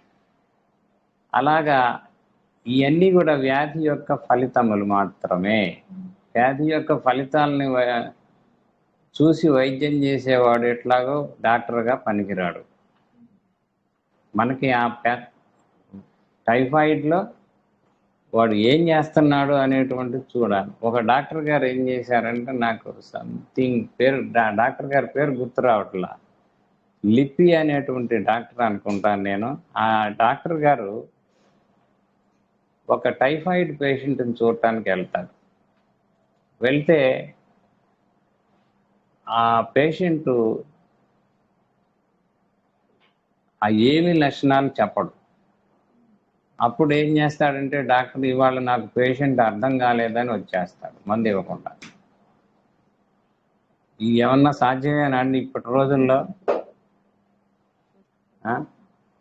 అలాగా ఇవన్నీ కూడా వ్యాధి యొక్క ఫలితములు మాత్రమే. వ్యాధి యొక్క ఫలితాలని చూసి వైద్యం చేసేవాడు ఎట్లాగో డాక్టర్గా పనికిరాడు. మనకి ఆ టైఫాయిడ్లో వాడు ఏం చేస్తున్నాడు అనేటువంటిది చూడాలి. ఒక డాక్టర్ గారు ఏం చేశారంటే, నాకు సంథింగ్ పేరు డాక్టర్ గారి పేరు గుర్తు రావట్లా, లిపి అనేటువంటి డాక్టర్ అనుకుంటాను నేను. ఆ డాక్టర్ గారు ఒక టైఫాయిడ్ పేషెంట్ని చూడటానికి వెళ్తాడు. వెళ్తే ఆ పేషెంటు ఆ ఏమి లక్షణాలు చెప్పడు. అప్పుడు ఏం చేస్తాడంటే, డాక్టర్ ఇవాళ నాకు పేషెంట్ అర్థం కాలేదని వచ్చేస్తాడు మందు ఇవ్వకుండా. ఇది ఏమన్నా సాధ్యమేనా అండి ఇప్పటి రోజుల్లో?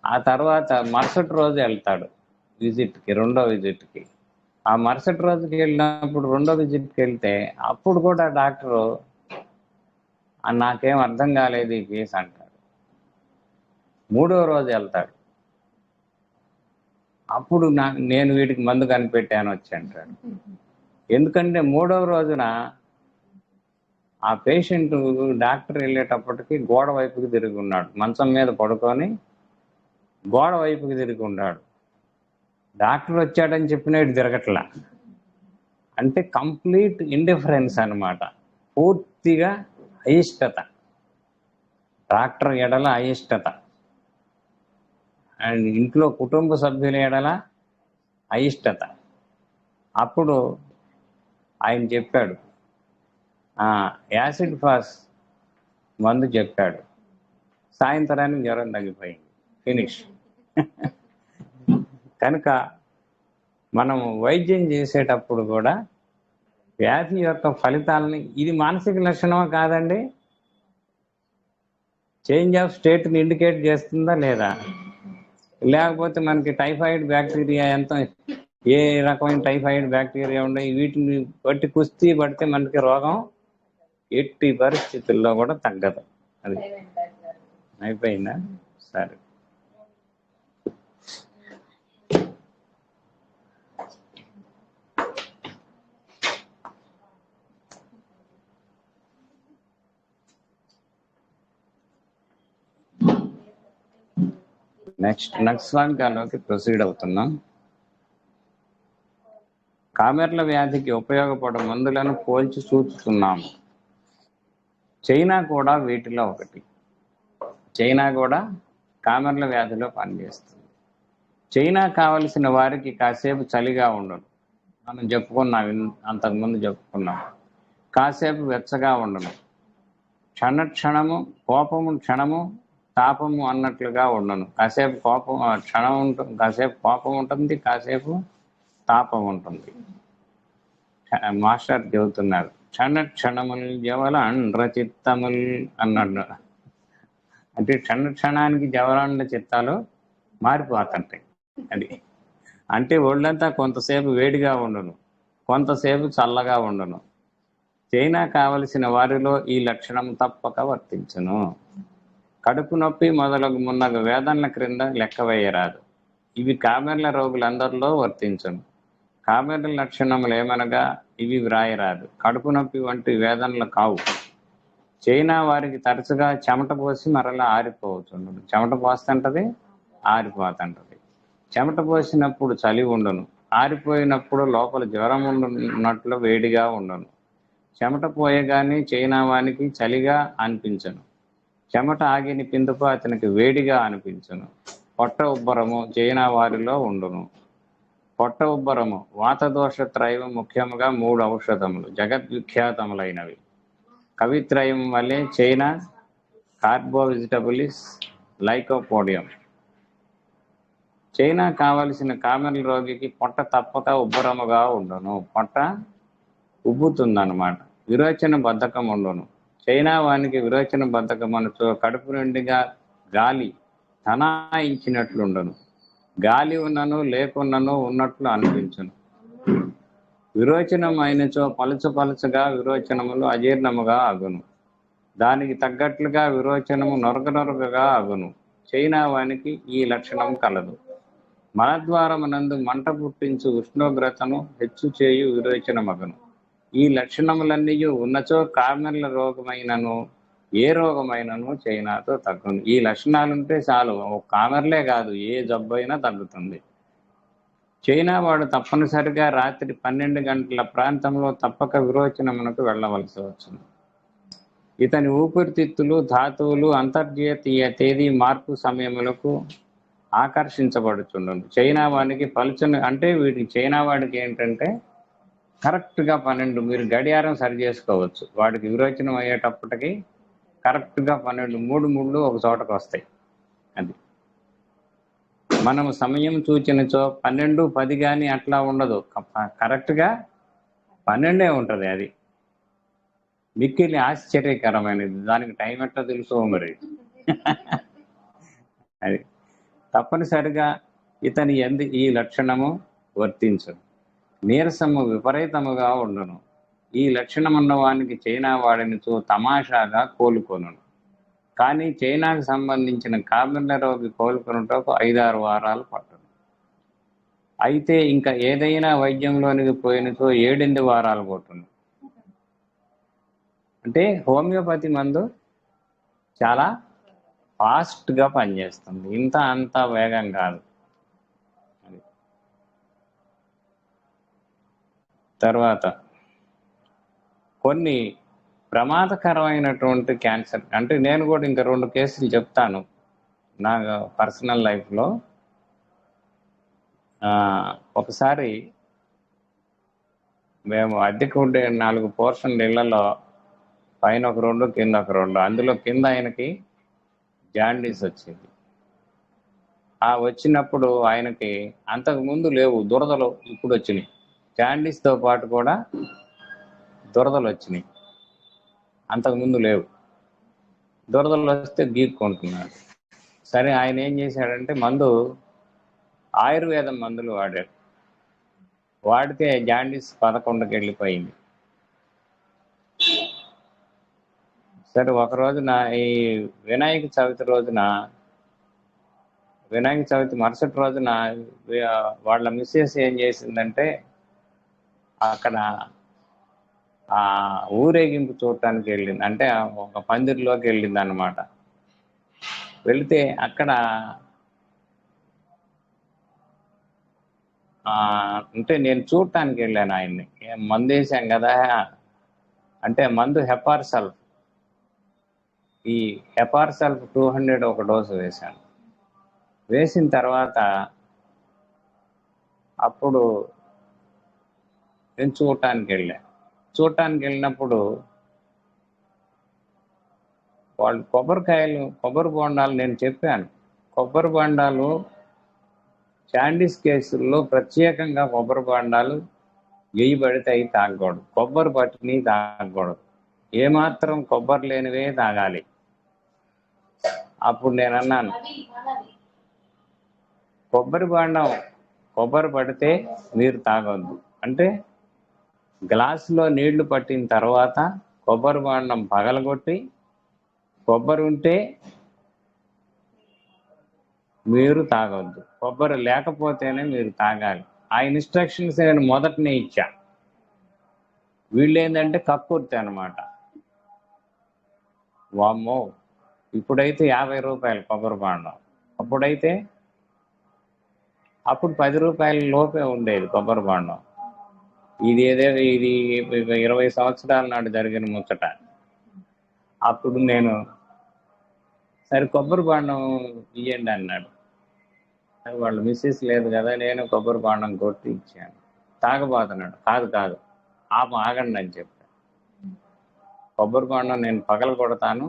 ఆ తర్వాత మరుసటి రోజు వెళ్తాడు విజిట్కి, రెండో విజిట్కి. ఆ మరుసటి రోజుకి వెళ్ళినప్పుడు రెండో విజిట్కి వెళ్తే అప్పుడు కూడా డాక్టరు నాకేం అర్థం కాలేదు ఈ కేసు అంటాడు. మూడో రోజు వెళ్తాడు, అప్పుడు నేను వీడికి మందు కనిపెట్టాను వచ్చి అంటాడు. ఎందుకంటే మూడవ రోజున ఆ పేషెంట్ డాక్టర్ వెళ్ళేటప్పటికి గోడ వైపుకి తిరిగి ఉన్నాడు, మంచం మీద పడుకొని గోడ వైపుకి తిరిగి ఉన్నాడు. డాక్టర్ వచ్చాడని చెప్పినట్టు తిరగట్లా. అంటే కంప్లీట్ ఇండిఫరెన్స్ అన్నమాట, పూర్తిగా అయిష్టత, డాక్టర్ ఎడల అయిష్టత, అండ్ ఇంట్లో కుటుంబ సభ్యుల ఎడల అయిష్టత. అప్పుడు ఆయన చెప్పాడు, యాసిడ్ ఫాస్ మందు చెప్పాడు. సాయంత్రానికి జ్వరం తగ్గిపోయింది, ఫినిష్. కనుక మనం వైద్యం చేసేటప్పుడు కూడా వ్యాధి యొక్క ఫలితాలని, ఇది మానసిక లక్షణమా కాదండి? చేంజ్ ఆఫ్ స్టేట్ని ఇండికేట్ చేస్తుందా లేదా? లేకపోతే మనకి టైఫాయిడ్ బ్యాక్టీరియా ఎంత, ఏ రకమైన టైఫాయిడ్ బ్యాక్టీరియా ఉన్నాయి, వీటిని బట్టి కుస్తీ పడితే మనకి రోగం ఎట్టి పరిస్థితుల్లో కూడా తగ్గదు. అది అయిపోయిందా? సరే. నెక్స్ట్ వాక్యాల్లోకి ప్రొసీడ్ అవుతున్నాం. కామెర్ల వ్యాధికి ఉపయోగపడే మందులను పోల్చి చూస్తున్నాము. చైనా కూడా వీటిలో ఒకటి. చైనా కూడా కామెర్ల వ్యాధిలో పనిచేస్తుంది. చైనా కావలసిన వారికి కాసేపు చలిగా ఉండను, మనం చెప్పుకున్నాం, అంతకుముందు చెప్పుకున్నాం. కాసేపు వెచ్చగా ఉండను, క్షణము కోపము, క్షణము తాపము అన్నట్లుగా ఉండను. కాసేపు కోపం, క్షణం ఉంటుంది, కాసేపు కోపం ఉంటుంది, కాసేపు తాపం ఉంటుంది. మాస్టర్ చెబుతున్నారు, క్షణములు జవలాండ్ర చిత్తముల్ అన్నాడు. అంటే క్షణానికి జవలాండ్ర చిత్తాలు మారిపోతుంటాయి. అది అంటే ఒళ్ళంతా కొంతసేపు వేడిగా ఉండను, కొంతసేపు చల్లగా ఉండను. చైనా కావలసిన వారిలో ఈ లక్షణం తప్పక వర్తించును. కడుపు నొప్పి మొదలగు మున్నగు వేదనల క్రింద లెక్క వేయరాదు. ఇవి కామెర్ల రోగులందరిలో వర్తించును. కామెర్ల లక్షణములు ఏమనగా ఇవి వ్రాయరాదు. కడుపు నొప్పి వంటి వేదనలు కావు. చైనా వారికి తరచుగా చెమట పోసి మరలా ఆరిపోతుండదు. చెమట పోస్తుంటది, ఆరిపోతుంటది. చెమట పోసినప్పుడు చలి ఉండను, ఆరిపోయినప్పుడు లోపల జ్వరం ఉన్నట్లు వేడిగా ఉండను. చెమట పోయగానే చైనా వానికి చలిగా అనిపించను, చెమట ఆగిన పిందుకు అతనికి వేడిగా అనిపించును. పొట్ట ఉబ్బరము చైనా వారిలో ఉండును. పొట్ట ఉబ్బరము వాతదోషత్రయం ముఖ్యముగా 3 ఔషధములు జగద్విఖ్యాతములైనవి. కవిత్రయం వల్లే చైనా కార్బో వెజిటబులిస్ లైకోపోడియం. చైనా కావలసిన కామెర్ల రోగికి పొట్ట తప్పక ఉబ్బరముగా ఉండును, పొట్ట ఉబ్బుతుందన్నమాట. విరోచన బద్ధకం ఉండును. చైనా వానికి విరోచన బద్ధకమనుచో కడుపు నిండుగా గాలి తనాయించినట్లుండను, గాలి ఉన్నను లేకున్నను ఉన్నట్లు అనిపించును. విరోచనం అయినచో పలుచగా విరోచనములు అజీర్ణముగా అగును. దానికి తగ్గట్లుగా విరోచనము నొరగనొరగగా అగును. చైనా వానికి ఈ లక్షణం కలదు. మలద్వారమునందు మంట పుట్టించు ఉష్ణోగ్రతను హెచ్చు చేయు విరోచనమగును. ఈ లక్షణములన్నీ ఉన్నచో కామెర్ల రోగమైనను ఏ రోగమైనను చైనాతో తగ్గును. ఈ లక్షణాలుంటే చాలు, కామెర్లే కాదు ఏ జబ్బు అయినా తగ్గుతుంది. చైనా వాడు తప్పనిసరిగా రాత్రి 12 గంటల ప్రాంతంలో తప్పక విరోచనమునకు వెళ్ళవలసి వచ్చును. ఇతని ఊపిరితిత్తులు ధాతువులు అంతర్జాతీయ తేదీ మార్పు సమయములకు ఆకర్షించబడుచుండను. చైనా వాడికి పలుచని అంటే వీడికి చైనా వాడికి ఏంటంటే కరెక్ట్గా 12 మీరు గడియారం సరి చేసుకోవచ్చు. వాడికి విరోచనం అయ్యేటప్పటికి కరెక్ట్గా 12 3 ముళ్ళు ఒక చోటకు వస్తాయి. అది మనము సమయం చూచినచో 12:10 కానీ అట్లా ఉండదు, కరెక్ట్గా 12 ఉంటుంది. అది మిక్కిలి ఆశ్చర్యకరమైనది. దానికి టైం ఎట్లా తెలుసో మరి. అది తప్పనిసరిగా ఇతని ఎందు ఈ లక్షణము వర్తించు. నీరసము విపరీతముగా ఉండును. ఈ లక్షణమున్న వానికి చైనా వాడిని తమాషాగా కోలుకొను. కానీ చైనాకు సంబంధించిన కామెర్ల రోగి కోలుకొనుటకు 5-6 వారాలు పట్టును. అయితే ఇంకా ఏదైనా వైద్యంలోనికి పోయినచో 7-8 వారాలు పట్టును. అంటే హోమియోపతి మందు చాలా ఫాస్ట్గా పనిచేస్తుంది, అంత వేగం కాదు. తర్వాత కొన్ని ప్రమాదకరమైనటువంటి క్యాన్సర్, అంటే నేను కూడా ఇంకా 2 కేసులు చెప్తాను నా పర్సనల్ లైఫ్లో. ఒకసారి మేము అద్దెకు ఉండే 4 పోర్షన్ల ఇళ్లలో పైన ఒక 2 కింద ఒక 2, అందులో కింద ఆయనకి జాండీస్ వచ్చింది. వచ్చినప్పుడు ఆయనకి అంతకుముందు లేవు దురదలు, ఇప్పుడు వచ్చినాయి. జాండీస్తో పాటు కూడా దురదలు వచ్చినాయి, అంతకుముందు లేవు. దురదలు వస్తే గీక్కుంటున్నాడు. సరే ఆయన ఏం చేశాడంటే ఆయుర్వేదం మందులు వాడాడు. వాడితే జాండీస్ 11కి వెళ్ళిపోయింది. సరే ఒక రోజున ఈ వినాయక చవితి మరుసటి రోజున వాళ్ళ మిస్సెస్ ఏం చేసిందంటే అక్కడ ఊరేగింపు చూడటానికి వెళ్ళింది. అంటే ఒక పందిరిలోకి వెళ్ళింది అన్నమాట. వెళితే అక్కడ అంటే నేను చూడటానికి వెళ్ళాను ఆయన్ని. మందు వేసాం కదా, అంటే మందు హెపార్సల్ఫ్, ఈ హెపార్సల్ఫ్ 200 ఒక డోసు వేశాను. వేసిన తర్వాత అప్పుడు నేను చూడటానికి వెళ్ళినప్పుడు వాళ్ళు కొబ్బరి బొండాలు నేను చెప్పాను. కొబ్బరి బొండాలు జాండీస్ కేసుల్లో ప్రత్యేకంగా కొబ్బరి బొండాలు వేయబడితే అవి తాగకూడదు, కొబ్బరి పట్టిని తాగకూడదు, ఏమాత్రం కొబ్బరి లేనివే తాగాలి. అప్పుడు నేను అన్నాను, కొబ్బరి పడితే మీరు తాగొద్దు, అంటే గ్లాసులో నీళ్లు పట్టిన తర్వాత కొబ్బరి బొండం పగలగొట్టి కొబ్బరి ఉంటే మీరు తాగొద్దు, కొబ్బరి లేకపోతేనే మీరు తాగాలి. ఆ ఇన్స్ట్రక్షన్స్ నేను మొదటనే ఇచ్చా. వీళ్ళు ఏంటంటే కక్కుర్తి అనమాట. వామ్మో, ఇప్పుడైతే 50 రూపాయలు కొబ్బరి బొండం, అప్పుడు 10 రూపాయల లోపే ఉండేది కొబ్బరి బొండం. ఇది 20 సంవత్సరాల నాడు జరిగిన ముచ్చట. అప్పుడు నేను సరే కొబ్బరి బొండం ఇవ్వండి అన్నాడు. వాళ్ళు మిస్సెస్ లేదు కదా, నేను కొబ్బరి బొండం కొట్టి ఇచ్చాను. తాగబోతున్నాడు. కాదు ఆగండి అని చెప్పాను. కొబ్బరి బొండం నేను పగల కొడతాను,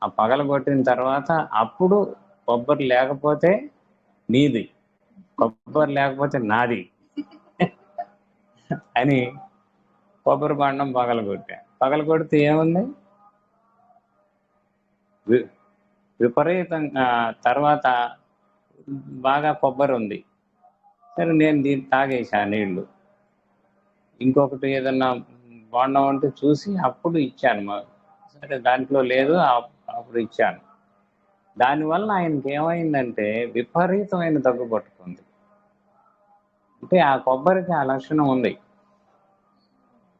ఆ పగల కొట్టిన తర్వాత అప్పుడు కొబ్బరి లేకపోతే నీది, కొబ్బరి లేకపోతే నాది అని కొబ్బరి బొండం పగల కొడితే ఏముంది, విపరీతంగా తర్వాత బాగా కొబ్బరి ఉంది. సరే నేను దీన్ని తాగేసా నీళ్లు. ఇంకొకటి ఏదన్నా బోండం అంటే చూసి అప్పుడు ఇచ్చాను. సరే దాంట్లో లేదు, అప్పుడు ఇచ్చాను. దానివల్ల ఆయనకి ఏమైందంటే విపరీతమైన దగ్గు పట్టుకుంది. అంటే ఆ కొబ్బరికి ఆ లక్షణం ఉంది.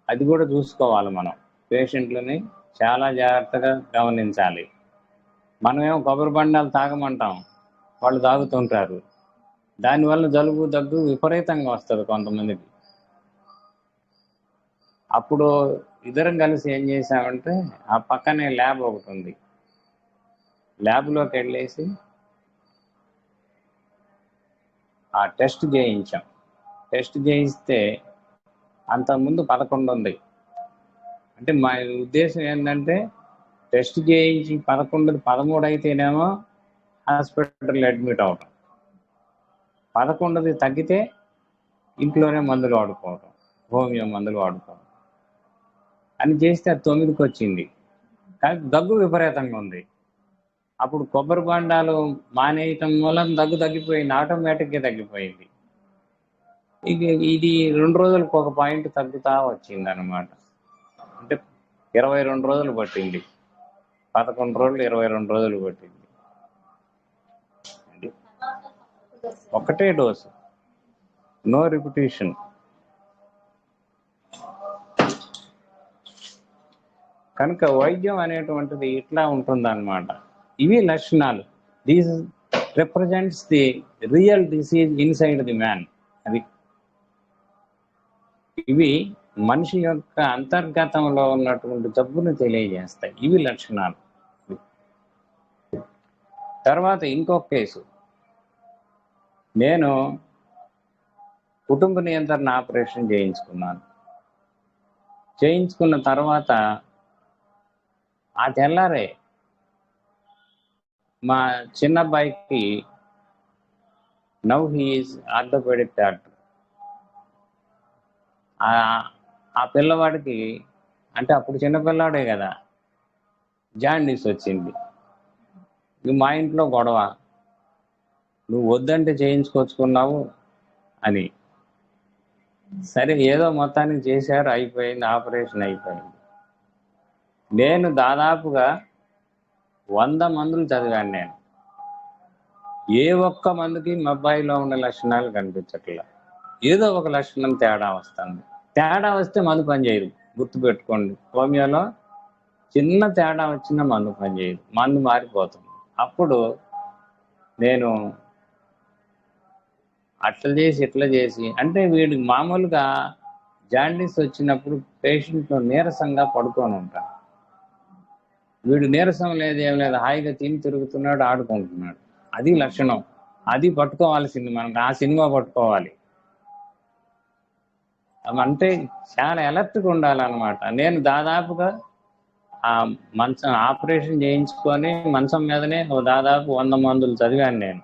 అది కూడా చూసుకోవాలి మనం. పేషెంట్లని చాలా జాగ్రత్తగా గమనించాలి. మనమేమో కొబ్బరి బండాలు తాగమంటాం, వాళ్ళు తాగుతుంటారు. దానివల్ల జలుబు దగ్గు విపరీతంగా వస్తుంది కొంతమందికి. అప్పుడు ఇద్దరం కలిసి ఏం చేసామంటే, ఆ పక్కనే ల్యాబ్ ఒకటి ఉంది, ల్యాబ్లోకి వెళ్ళేసి ఆ టెస్ట్ చేయించాం. టెస్ట్ చేయిస్తే అంతకుముందు 11 ఉంది. అంటే మా ఉద్దేశం ఏంటంటే, టెస్ట్ చేయించి 11 13 అయితేనేమో హాస్పిటల్ అడ్మిట్ అవటం, 11 తగ్గితే ఇంట్లోనే మందులు వాడుకోవటం, హోమియో మందులు వాడుకోవటం అని చేస్తే అది 9కి వచ్చింది. కానీ దగ్గు విపరీతంగా ఉంది. అప్పుడు కొబ్బరి బాండాలు మానేయటం మూలం దగ్గు తగ్గిపోయింది, ఆటోమేటిక్గా తగ్గిపోయింది. ఇక ఇది 2 రోజులకు ఒక పాయింట్ తగ్గుతా వచ్చింది అనమాట. అంటే 22 రోజులు పట్టింది. 11 రోజులు 22 రోజులు పట్టింది. ఒకటే డోసు, నో రిపిటేషన్. కనుక వైద్యం అనేటువంటిది ఇట్లా ఉంటుందన్నమాట. ఇవి లక్షణాలు. These represents the real disease inside the man. అది ఇవి మనిషి యొక్క అంతర్గతంలో ఉన్నటువంటి జబ్బును తెలియజేస్తాయి. ఇవి లక్షణాలు. తర్వాత ఇంకొక కేసు, నేను కుటుంబ నియంత్రణ ఆపరేషన్ చేయించుకున్నాను. చేయించుకున్న తర్వాత ఆ తెల్లారే మా చిన్నబ్బాయికి, now he is orthopaedic doctor, ఆ పిల్లవాడికి, అంటే అప్పుడు చిన్నపిల్లాడే కదా, జాండీస్ వచ్చింది. మా ఇంట్లో గొడవ, నువ్వు వద్దంటే చేయించుకొచ్చుకున్నావు అని. సరే ఏదో మొత్తానికి చేశారు, అయిపోయింది, ఆపరేషన్ అయిపోయింది. నేను దాదాపుగా 100 మందులు చదివాను. నేను ఏ ఒక్క మందుకి మా అబ్బాయిలో ఉన్న లక్షణాలు కనిపించట్లా. ఏదో ఒక లక్షణం తేడా వస్తుంది. తేడా వస్తే మందు పనిచేయదు, గుర్తుపెట్టుకోండి. హోమియోలో చిన్న తేడా వచ్చినా మందు పనిచేయదు, మందు మారిపోతుంది. అప్పుడు నేను అట్లా చేసి ఇట్లా చేసి, అంటే వీడు మామూలుగా జాండీస్ వచ్చినప్పుడు పేషెంట్ నీరసంగా పడుకొని ఉంటాడు. వీడు నీరసం లేదు, ఏం లేదు, హాయిగా తిని తిరుగుతున్నాడు, ఆడుకుంటున్నాడు. అది లక్షణం. అది పట్టుకోవాల్సింది మనకు, ఆ సినిమా పట్టుకోవాలి. అంటే చాలా అలర్ట్గా ఉండాలన్నమాట. నేను దాదాపుగా ఆ మంచం ఆపరేషన్ చేయించుకొని మంచం మీదనే దాదాపు 100 మందులు చదివాను నేను.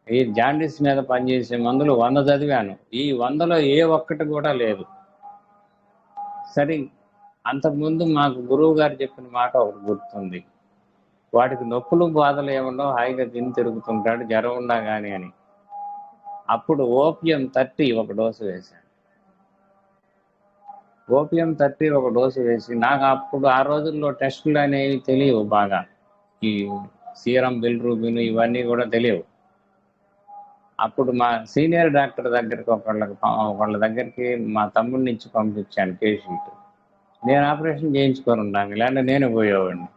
ఈ జాండీస్ మీద పనిచేసే మందులు 100 చదివాను. ఈ 100లో ఏ ఒక్కటి కూడా లేదు. సరే, అంతకుముందు మాకు గురువు గారు చెప్పిన మాట ఒకటి గుర్తుంది, వాడికి నొప్పులు బాధలు ఏముండవు, హాయిగా తిని తిరుగుతుంటాడు, జ్వరం ఉన్నా కానీ అని. అప్పుడు ఓపియం 30 ఒక డోసు వేశాను. ఓపియం 30 ఒక డోసు వేసి, నాకు అప్పుడు ఆ రోజుల్లో టెస్టులు అనేవి తెలియవు బాగా, ఈ సీరం బిల్రూబిన్ ఇవన్నీ కూడా తెలియవు. అప్పుడు మా సీనియర్ డాక్టర్ దగ్గరికి ఒకళ్ళ దగ్గరికి మా తమ్ముడిని ఇచ్చి పంపించాను పేషెంట్. నేను ఆపరేషన్ చేయించుకొని ఉన్నాను, లేదంటే నేను పోయేవాడిని.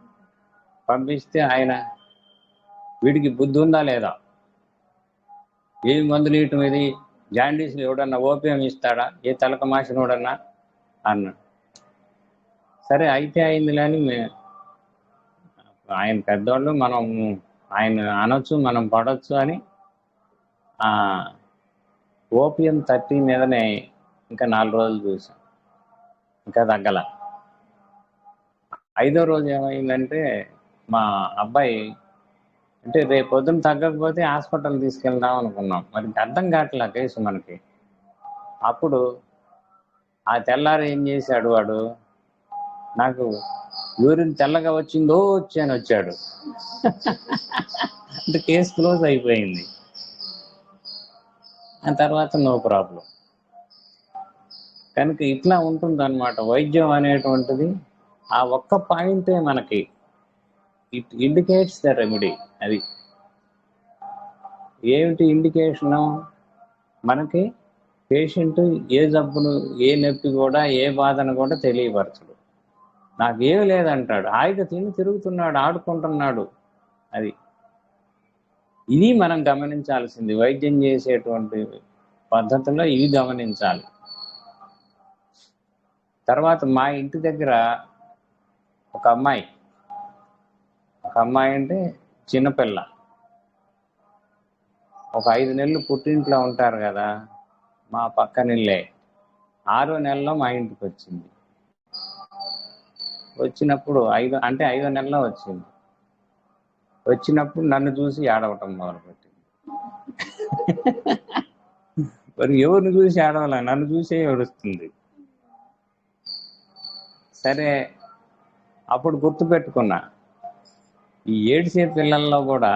పంపిస్తే ఆయన, వీడికి బుద్ధి ఉందా లేదా, ఏ మందులు ఇయటం ఇది, జాండీస్లు ఎవడన్నా ఓపియం ఇస్తాడా, ఏ తలక మాసినోడన్నా అన్నాడు. సరే అయితే అయింది అని ఆయన పెద్దవాళ్ళు, మనం ఆయన అనొచ్చు, మనం పడవచ్చు అని ఓపియం 30 మీదనే ఇంకా 4 రోజులు చూసాం, ఇంకా తగ్గల. 5వ రోజు ఏమైందంటే, మా అబ్బాయి, అంటే రేపు పొద్దున తగ్గకపోతే హాస్పిటల్ తీసుకెళ్దాం అనుకున్నాం, మరి అర్థం కావట్లే కేసు మనకి. అప్పుడు ఆ తెల్లారి ఏం చేశాడు వాడు, నాకు యూరిన్ తెల్లగా వచ్చిందో అని వచ్చాడు. అంటే కేసు క్లోజ్ అయిపోయింది. ఆ తర్వాత నో ప్రాబ్లం. కనుక ఇట్లా ఉంటుందన్నమాట వైద్యం అనేటువంటిది. ఆ ఒక్క పాయింటే మనకి ఇట్ ఇండికేట్స్ ద రెమెడీ. అది ఏమిటి ఇండికేషను? మనకి పేషెంట్ ఏ జబ్బును, ఏ నొప్పి కూడా, ఏ బాధను కూడా తెలియపరచడు. నాకేమి లేదంటాడు, హాయిగా తిని తిరుగుతున్నాడు, ఆడుకుంటున్నాడు. అది ఇది మనం గమనించాల్సింది. వైద్యం చేసేటువంటి పద్ధతిలో ఇవి గమనించాలి. తర్వాత మా ఇంటి దగ్గర ఒక అమ్మాయి అంటే చిన్నపిల్ల, ఒక 5 నెలలు పుట్టింట్లో ఉంటారు కదా, మా పక్కనిల్లే. 6వ నెలలో మా ఇంటికి వచ్చింది. వచ్చినప్పుడు 5వ నెలలో వచ్చింది. వచ్చినప్పుడు నన్ను చూసి ఏడవటం మొదలుపెట్టింది. మరి ఎవరిని చూసి ఏడవలే, నన్ను చూసే ఏడుస్తుంది. సరే, అప్పుడు గుర్తుపెట్టుకున్నా, ఈ ఏడ్చే పిల్లల్లో కూడా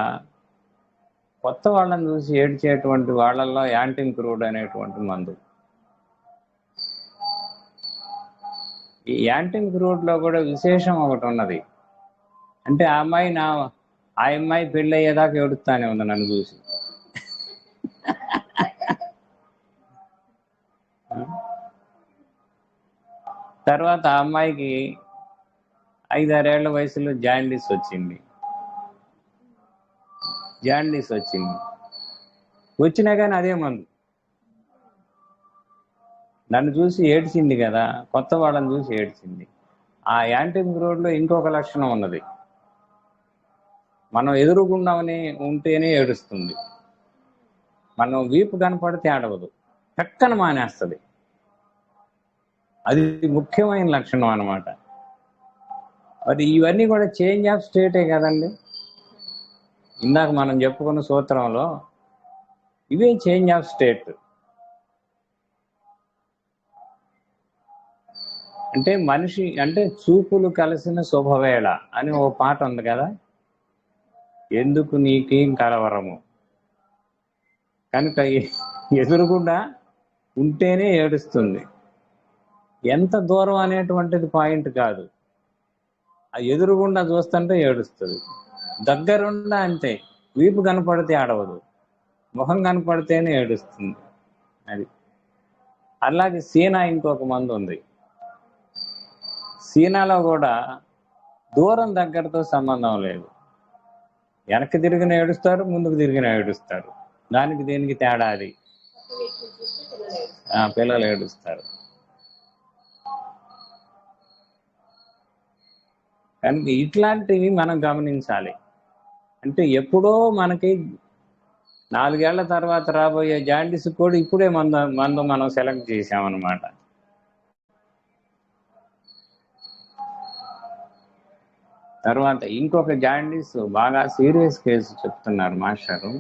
కొత్త వాళ్ళని చూసి ఏడ్చేటువంటి వాళ్ళల్లో యాంటింక్రూడ్ అనేటువంటి మందు. ఈ యాంటింక్రూడ్లో కూడా విశేషం ఒకటి ఉన్నది. అంటే ఆ అమ్మాయి పెళ్ళి అయ్యేదాకా ఏడుస్తానే ఉంది నన్ను చూసి. తర్వాత ఆ అమ్మాయికి 5-6 ఏళ్ల వయసులో జాండీస్ వచ్చింది. వచ్చినా కానీ అదే మందు. నన్ను చూసి ఏడ్చింది కదా, కొత్త వాళ్ళని చూసి ఏడ్చింది. ఆ యాంటింక్రూడ్లో ఇంకొక లక్షణం ఉన్నది. మనం ఎదురుగుండామని ఉంటేనే ఏడుస్తుంది. మనం వీపు కనపడితే ఏడవదు, చక్కన మానేస్తుంది. అది ముఖ్యమైన లక్షణం అన్నమాట. మరి ఇవన్నీ కూడా చేంజ్ ఆఫ్ స్టేటే కదండి. ఇందాక మనం చెప్పుకున్న సూత్రంలో ఇవే చేంజ్ ఆఫ్ స్టేట్. అంటే మనిషి అంటే చూపులు కలిసిన శుభవేళ అని ఓ పాట ఉంది కదా, ఎందుకు నీకేం కలవరము. కనుక ఎదురుగుండా ఉంటేనే ఏడుస్తుంది. ఎంత దూరం అనేటువంటిది పాయింట్ కాదు, ఆ ఎదురుగుండా చూస్తుంటే ఏడుస్తుంది. దగ్గరుండా అంతే, వీపు కనపడితే ఆడవదు, ముఖం కనపడితేనే ఏడుస్తుంది. అది అలాగే సీనా ఇంకొక మందు ఉంది. సీనాలో కూడా దూరం దగ్గరతో సంబంధం లేదు. వెనక్కి తిరిగిన ఏడుస్తారు, ముందుకు తిరిగిన ఏడుస్తారు. దానికి దేనికి తేడా అది. పిల్లలు ఏడుస్తారు. కనుక ఇట్లాంటివి మనం గమనించాలి. అంటే ఎప్పుడో మనకి 4 ఏళ్ల తర్వాత రాబోయే జాండీస్ కూడా ఇప్పుడే మందు మనం సెలెక్ట్ చేసామన్నమాట. తర్వాత ఇంకొక జాండీస్ బాగా సీరియస్ కేసు చెప్తున్నారు మాస్టరు.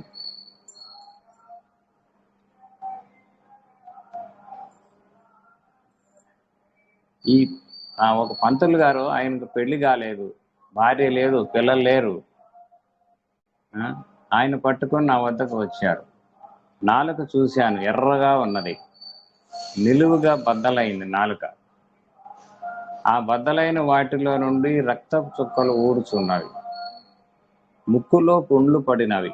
ఈ ఒక పంతులు గారు, ఆయనకు పెళ్లి కాలేదు, భార్య లేదు, పిల్లలు లేరు. ఆయన పట్టుకొని నా వద్దకు వచ్చారు. నాలుక చూశాను, ఎర్రగా ఉన్నది, నిలువుగా బద్దలైంది నాలుక. ఆ బద్దలైన వాటిలో నుండి రక్తపు చుక్కలు ఊడుచున్నవి. ముక్కులో పుండ్లు పడినవి,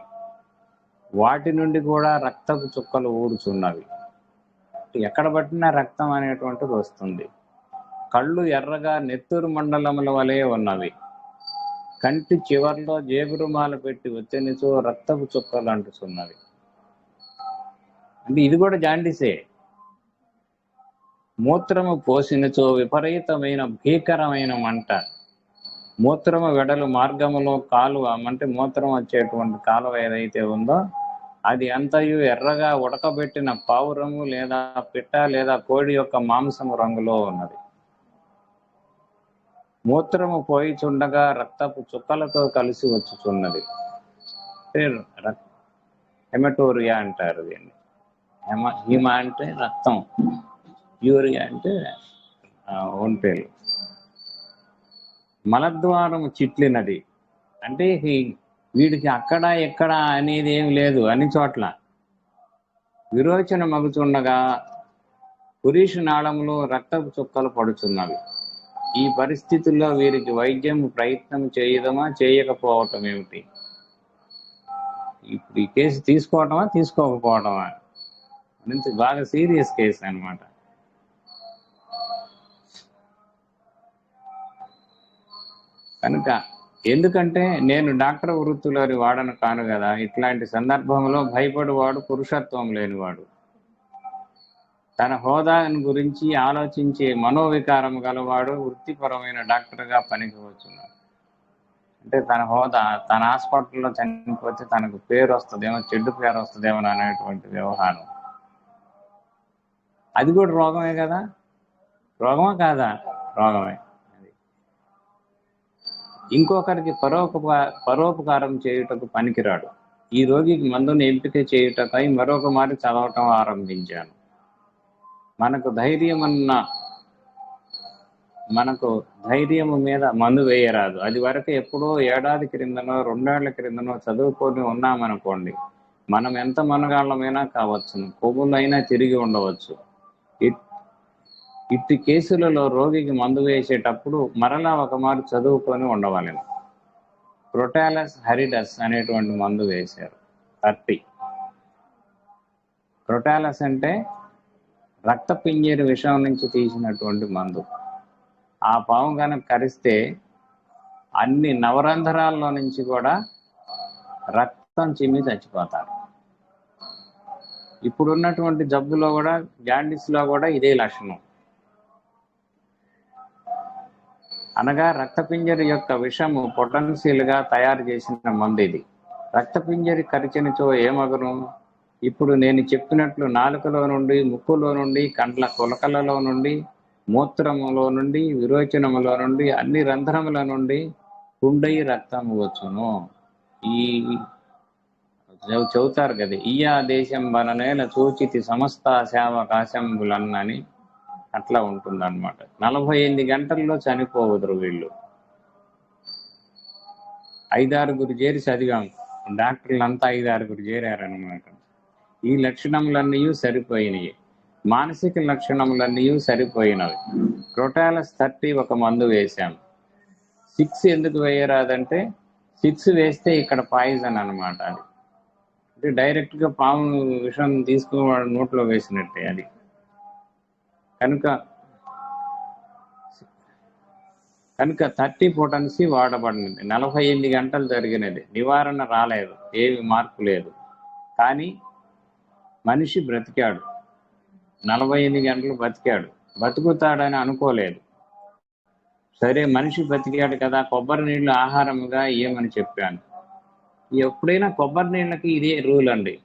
వాటి నుండి కూడా రక్తపు చుక్కలు ఊడుచున్నవి. ఎక్కడ పట్టినా రక్తం అనేటువంటిది వస్తుంది. కళ్ళు ఎర్రగా నెత్తూరు మండలముల వలె ఉన్నవి. కంటి చివర్లో జేబురుమాలు పెట్టి వచ్చనిచో రక్తపు చుక్కలు అంటుచున్నవి. అంటే ఇది కూడా జాండీసే. మూత్రము పోసినచో విపరీతమైన భీకరమైన మంట. మూత్రము వెడలు మార్గములో కాలువ, అంటే మూత్రం వచ్చేటువంటి కాలువ ఏదైతే ఉందో అది అంతయు ఎర్రగా ఉడకబెట్టిన పావురము లేదా పిట్ట లేదా కోడి యొక్క మాంసము రంగులో ఉన్నది. మూత్రము పోయిచుండగా రక్తపు చుక్కలతో కలిసి వచ్చుచున్నది. హెమటోరియా అంటారు దీన్ని. హిమ అంటే రక్తం, యూరియా అంటే ఒంటేలు. మలద్వారము చిట్లినది, అంటే వీడికి అక్కడ ఎక్కడ అనేది ఏమి లేదు, అన్ని చోట్ల విరోచన మగుచుండగా పురీష నాళంలో రక్తపు చుక్కలు పడుచున్నవి. ఈ పరిస్థితుల్లో వీరికి వైద్యం ప్రయత్నం చేయడమా చేయకపోవటం ఏమిటి? ఇప్పుడు ఈ కేసు తీసుకోవటమా తీసుకోకపోవటమా నుంచి బాగా సీరియస్ కేసు అన్నమాట. కనుక ఎందుకంటే నేను డాక్టర్ వృత్తిలోని వాడను కాను కదా. ఇట్లాంటి సందర్భంలో భయపడివాడు పురుషత్వం లేనివాడు, తన హోదాను గురించి ఆలోచించే మనోవికారం గలవాడు వృత్తిపరమైన డాక్టర్గా పనికి వచ్చున్నాడు. అంటే తన హోదా, తన హాస్పిటల్లో చనిపోతే తనకు పేరు వస్తుందేమో, చెడ్డు పేరు వస్తుందేమో అనేటువంటి వ్యవహారం. అది కూడా రోగమే కదా. రోగమా కాదా? రోగమే. ఇంకొకరికి పరోపకారం చేయుటకు పనికిరాడు. ఈ రోగికి మందును ఎంపిక చేయుటకై మరొక మారి చదవటం ఆరంభించాను. మనకు ధైర్యము మీద మందు వేయరాదు. అది వరకు ఎప్పుడో ఏడాది క్రిందనో 2 ఏళ్ల క్రిందనో చదువుకొని ఉన్నామనుకోండి, మనం ఎంత మనగాళ్ళమైనా కావచ్చును, కొవ్వులైనా తిరిగి ఉండవచ్చు. ఇట్టి కేసులలో రోగికి మందు వేసేటప్పుడు మరలా ఒక మారు చదువుకొని ఉండవలెను. క్రోటాలస్ హరిడస్ అనేటువంటి మందు వేశారు. 30. క్రోటాలస్ అంటే రక్త పింజరి విషం నుంచి తీసినటువంటి మందు. ఆ పాము కనుక కరిస్తే అన్ని నవరంధ్రాల్లో నుంచి కూడా రక్తం చిమ్మి చచ్చిపోతారు. ఇప్పుడున్నటువంటి జబ్బులో కూడా, జాండీస్లో కూడా ఇదే లక్షణం. అనగా రక్తపింజరి యొక్క విషము పొటెన్షియల్గా తయారు చేసిన మందు ఇది. రక్తపింజరి కరిచినచో ఏమగును? ఇప్పుడు నేను చెప్పినట్లు నాలుకలో నుండి, ముక్కులో నుండి, కండ్ల కొలకలలో నుండి, మూత్రములో నుండి, విరోచనములో నుండి, అన్ని రంధ్రముల నుండి కుండయి రక్తము వచ్చును. ఈ చెబుతారు కదా, ఈయా దేశం వననేల చూచితి సమస్త సేవకాశంబులన్నని. అట్లా ఉంటుందన్నమాట. 48 గంటల్లో చనిపోవదురు వీళ్ళు. 5-6 చేరి చదివాం, డాక్టర్లంతా 5-6 చేరారనమాట. ఈ లక్షణములన్నీ సరిపోయినాయి. మానసిక లక్షణములన్నీ సరిపోయినవి. క్రోటాలస్ 30 ఒక మందు వేశాం. 6 ఎందుకు వేయరాదంటే 6 వేస్తే ఇక్కడ పాయిజన్ అనమాట. అది అంటే డైరెక్ట్గా పాము విషం తీసుకుని నోట్లో వేసినట్టే అది. కనుక 30 పొటెన్సీ వాడబడినది. 48 గంటలు జరిగినది. నివారణ రాలేదు, ఏమి మార్పు లేదు. కానీ మనిషి బ్రతికాడు, 48 గంటలు బతికాడు. బతుకుతాడని అనుకోలేదు. సరే, మనిషి బతికాడు కదా, కొబ్బరి నీళ్లు ఆహారముగా ఇయ్యమని చెప్పాను. ఎప్పుడైనా కొబ్బరి నీళ్ళకి ఇదే రూల్ అండి.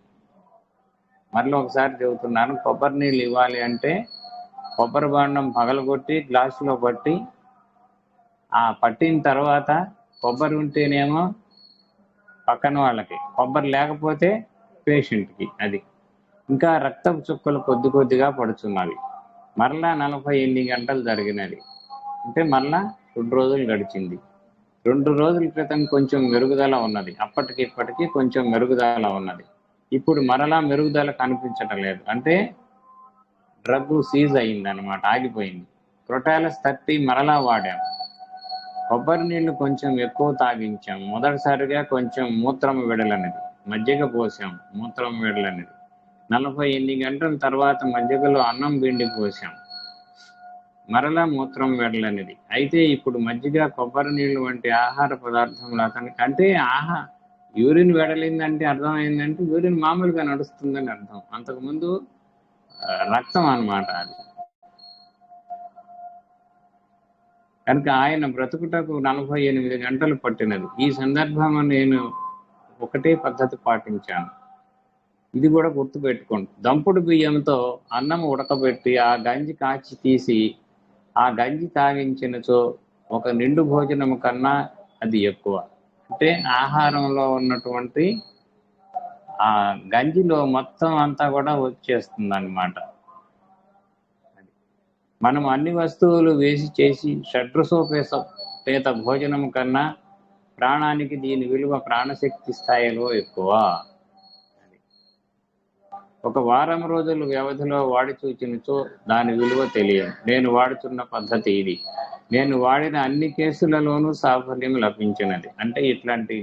మరలో ఒకసారి చెబుతున్నాను, కొబ్బరి నీళ్ళు ఇవ్వాలి అంటే కొబ్బరి బాండం పగలగొట్టి గ్లాసులో పట్టి, ఆ పట్టిన తర్వాత కొబ్బరి ఉంటేనేమో పక్కన వాళ్ళకి, కొబ్బరి లేకపోతే పేషెంట్కి. అది ఇంకా రక్తపు చుక్కలు కొద్ది కొద్దిగా పడుచున్నవి. మరలా 48 గంటలు జరిగినది. అంటే మరలా 2 రోజులు గడిచింది. 2 రోజుల క్రితం కొంచెం మెరుగుదల ఉన్నది, అప్పటికి ఇప్పటికీ కొంచెం మెరుగుదల ఉన్నది. ఇప్పుడు మరలా మెరుగుదల కనిపించటం లేదు. అంటే డ్రగ్ సీజ్ అయిందనమాట, ఆగిపోయింది. క్రోటాలస్ 30 మరలా వాడాం. కొబ్బరి నీళ్లు కొంచెం ఎక్కువ తాగించాం. మొదటిసారిగా కొంచెం మూత్రం విడలనిది, మజ్జిగ పోసాం, మూత్రం విడలనిది. 48 గంటల తర్వాత మజ్జిగలో అన్నం పిండి పోసాం, మరలా మూత్రం వెడలనిది. అయితే ఇప్పుడు మజ్జిగ, కొబ్బరి నీళ్లు వంటి ఆహార పదార్థములు అతనికి, అంటే యూరిన్ వెడలిందంటే అర్థం ఏంటంటే యూరిన్ మామూలుగా నడుస్తుందని అర్థం. అంతకుముందు రక్తం అన్నమాట అది. కనుక ఆయన బ్రతుకుటకు 48 గంటలు పట్టినది. ఈ సందర్భంలో నేను ఒకటే పద్ధతి పాటించాను. ఇది కూడా గుర్తుపెట్టుకోండి. దంపుడు బియ్యంతో అన్నం ఉడకబెట్టి ఆ గంజి కాచి తీసి ఆ గంజి తాగించినచో ఒక నిండు భోజనం కన్నా అది ఎక్కువ. అంటే ఆహారంలో ఉన్నటువంటి ఆ గంజిలో మొత్తం అంతా కూడా వచ్చేస్తుంది అన్నమాట. మనం అన్ని వస్తువులు వేసి చేసి షడ్రసోపేత భోజనం కన్నా ప్రాణానికి దీని విలువ ప్రాణశక్తి స్థాయిలో ఎక్కువ. ఒక వారం రోజుల వ్యవధిలో వాడి చూచినచో దాని విలువ తెలియదు. నేను వాడుతున్న పద్ధతి ఇది. నేను వాడిన అన్ని కేసులలోనూ సాఫల్యం లభించినది. అంటే ఇట్లాంటి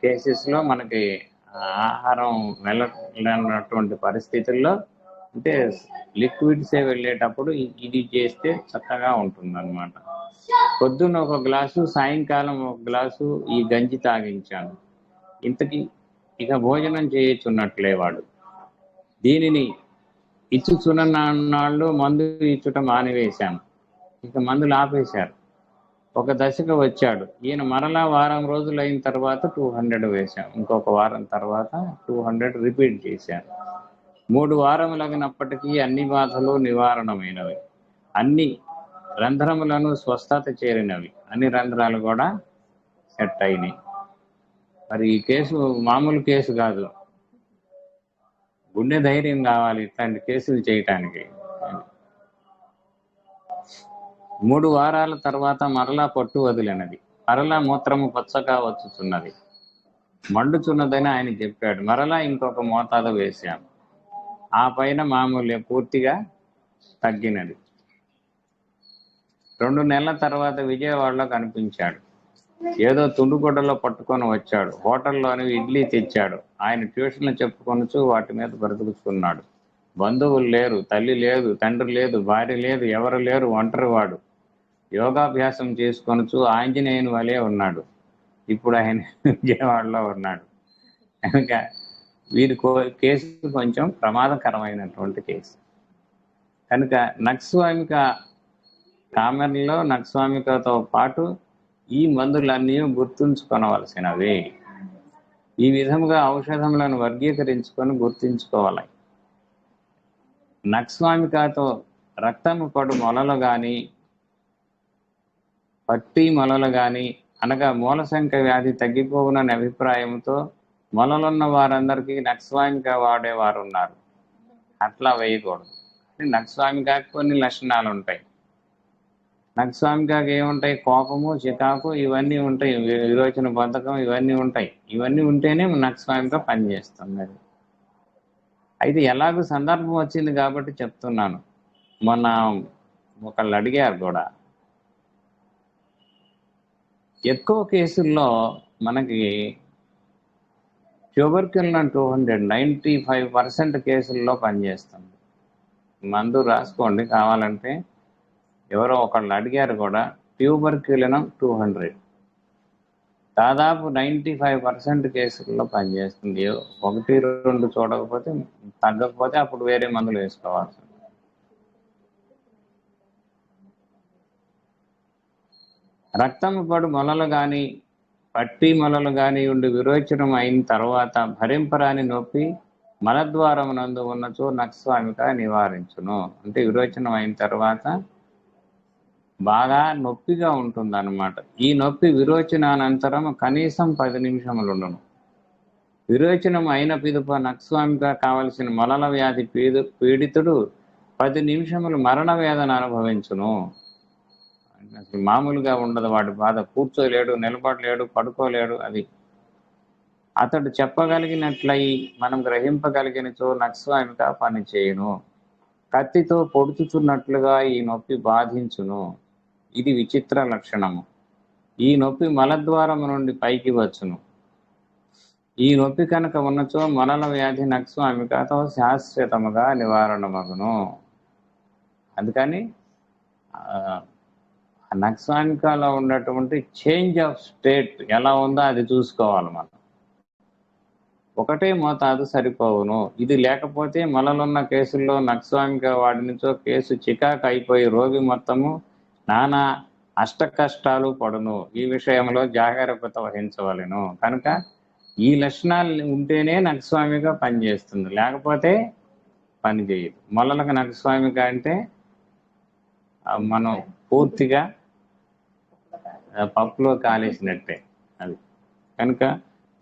కేసెస్లో మనకి ఆహారం వెళ్ళనటువంటి పరిస్థితుల్లో అంటే లిక్విడ్సే వెళ్ళేటప్పుడు ఇది చేస్తే చక్కగా ఉంటుందన్నమాట. పొద్దున్న ఒక గ్లాసు, సాయంకాలం ఒక గ్లాసు ఈ గంజి తాగించాను. ఇంతకీ ఇక భోజనం చేయొచ్చున్నట్లే వాడు. దీనిని ఇచ్చుచున్నాళ్ళు మందు ఇచ్చుట మానివేశాను. ఇక మందులు ఆపేశారు. ఒక దశకు వచ్చాడు. ఈయన మరలా వారం రోజులు అయిన తర్వాత 200 వేశాం. ఇంకొక వారం తర్వాత 200 రిపీట్ చేశాను. 3 వారములగినప్పటికీ అన్ని బాధలు నివారణమైనవి. అన్ని రంధ్రములను స్వస్థత చేరినవి. అన్ని రంధ్రాలు కూడా సెట్ అయినాయి. మరి ఈ కేసు మామూలు కేసు కాదు. గుండె ధైర్యం కావాలి ఇట్లాంటి కేసులు చేయటానికి. 3 వారాల తర్వాత మరలా పట్టు వదిలినది. మరలా మూత్రము పచ్చగా వచ్చుచున్నది, మండుచున్నదని ఆయన చెప్పాడు. మరలా ఇంకొక మోతాదు వేశాము. ఆ పైన మామూలు పూర్తిగా తగ్గినది. 2 నెలల తర్వాత విజయవాడలో కనిపించాడు. ఏదో తుండుగుడ్డలో పట్టుకొని వచ్చాడు. హోటల్లోని ఇడ్లీ తెచ్చాడు. ఆయన ట్యూషన్లు చెప్పుకొనుచు వాటి మీద బ్రతుకుతున్నాడు. బంధువులు లేరు, తల్లి లేదు, తండ్రి లేదు, భార్య లేదు, ఎవరు లేరు, ఒంటరివాడు. యోగాభ్యాసం చేసుకొనుచు ఆంజనేయుని వలె ఉన్నాడు. ఇప్పుడు ఆయన విజయవాడలో ఉన్నాడు. కనుక వీరి కేసు కొంచెం ప్రమాదకరమైనటువంటి కేసు. కనుక నక్స్వామిక కామెర్లో నక్స్వామికతో పాటు ఈ మందులన్నీ గుర్తుంచుకొనవలసినవి. ఈ విధముగా ఔషధములను వర్గీకరించుకొని గుర్తించుకోవాలి. నక్స్వామికతో రక్తము పడు మొలలు కానీ, పట్టి మొలలు కానీ, అనగా మూలశంక వ్యాధి తగ్గిపోవునని అభిప్రాయంతో మొలలున్న వారందరికీ నక్స్వామిక వాడేవారు ఉన్నారు. అట్లా వేయకూడదు. నక్స్వామికకు కొన్ని లక్షణాలు ఉంటాయి. నక్స్వామికకు ఏముంటాయి? కోపము, చికాకు ఇవన్నీ ఉంటాయి, విరోచన బద్ధకం ఇవన్నీ ఉంటాయి. ఇవన్నీ ఉంటేనే నక్స్వామిక పనిచేస్తుంది. అయితే ఎలాగో సందర్భం వచ్చింది కాబట్టి చెప్తున్నాను. మొన్న ఒకళ్ళు అడిగారు కూడా. ఎక్కువ కేసుల్లో మనకి ట్యూబర్క్యులిన్ 95% కేసుల్లో పనిచేస్తుంది. మందు రాసుకోండి కావాలంటే. ఎవరో ఒకళ్ళు అడిగారు కూడా. ట్యూబర్క్యులిన్ 200 దాదాపు 95% కేసుల్లో పనిచేస్తుంది. 1-2 చూడకపోతే తగ్గకపోతే అప్పుడు వేరే మందులు వేసుకోవాల్సి ఉంటుంది. రక్తము పడు మొలలు కానీ, పట్టి మొలలు కానీ ఉండి విరోచనం అయిన తర్వాత భరింపరాని నొప్పి మలద్వారమునందు ఉన్నచో నక్స్వామిక నివారించును. అంటే విరోచనం అయిన తర్వాత బాగా నొప్పిగా ఉంటుందన్నమాట. ఈ నొప్పి విరోచనానంతరం కనీసం 10 నిమిషములుండును. విరోచనం అయిన పిదుప నక్స్వామిక కావలసిన మొలల వ్యాధి పీడితుడు 10 నిమిషములు మరణ వేదన అనుభవించును. అసలు మామూలుగా ఉండదు వాడి బాధ. కూర్చోలేడు, నిలబడలేడు, పడుకోలేడు. అది అతడు చెప్పగలిగినట్లయి మనం గ్రహింపగలిగినచో నక్స్వామిక పనిచేయును. కత్తితో పొడుచుచున్నట్లుగా ఈ నొప్పి బాధించును. ఇది విచిత్ర లక్షణము. ఈ నొప్పి మలద్వారము నుండి పైకి వచ్చును. ఈ నొప్పి కనుక ఉన్నచో మొలల వ్యాధి నక్స్వామికతో శాశ్వతముగా నివారణమగును. అందుకని నక్స్వామికలో ఉన్నటువంటి చేంజ్ ఆఫ్ స్టేట్ ఎలా ఉందో అది చూసుకోవాలి మనం. ఒకటే మోతాదు సరిపోవును. ఇది లేకపోతే మొలలున్న కేసుల్లో నక్స్వామిక వాడినిచో కేసు చికాకు అయిపోయి రోగి మొత్తము నానా అష్ట కష్టాలు పడును. ఈ విషయంలో జాగ్రత్త వహించవలెను. కనుక ఈ లక్షణాలు ఉంటేనే నక్స్వామిక పనిచేస్తుంది, లేకపోతే పని చేయదు. మొలలకు నక్స్వామిక అంటే మనం పూర్తిగా పప్పులో కాలేసినట్టే అది. కనుక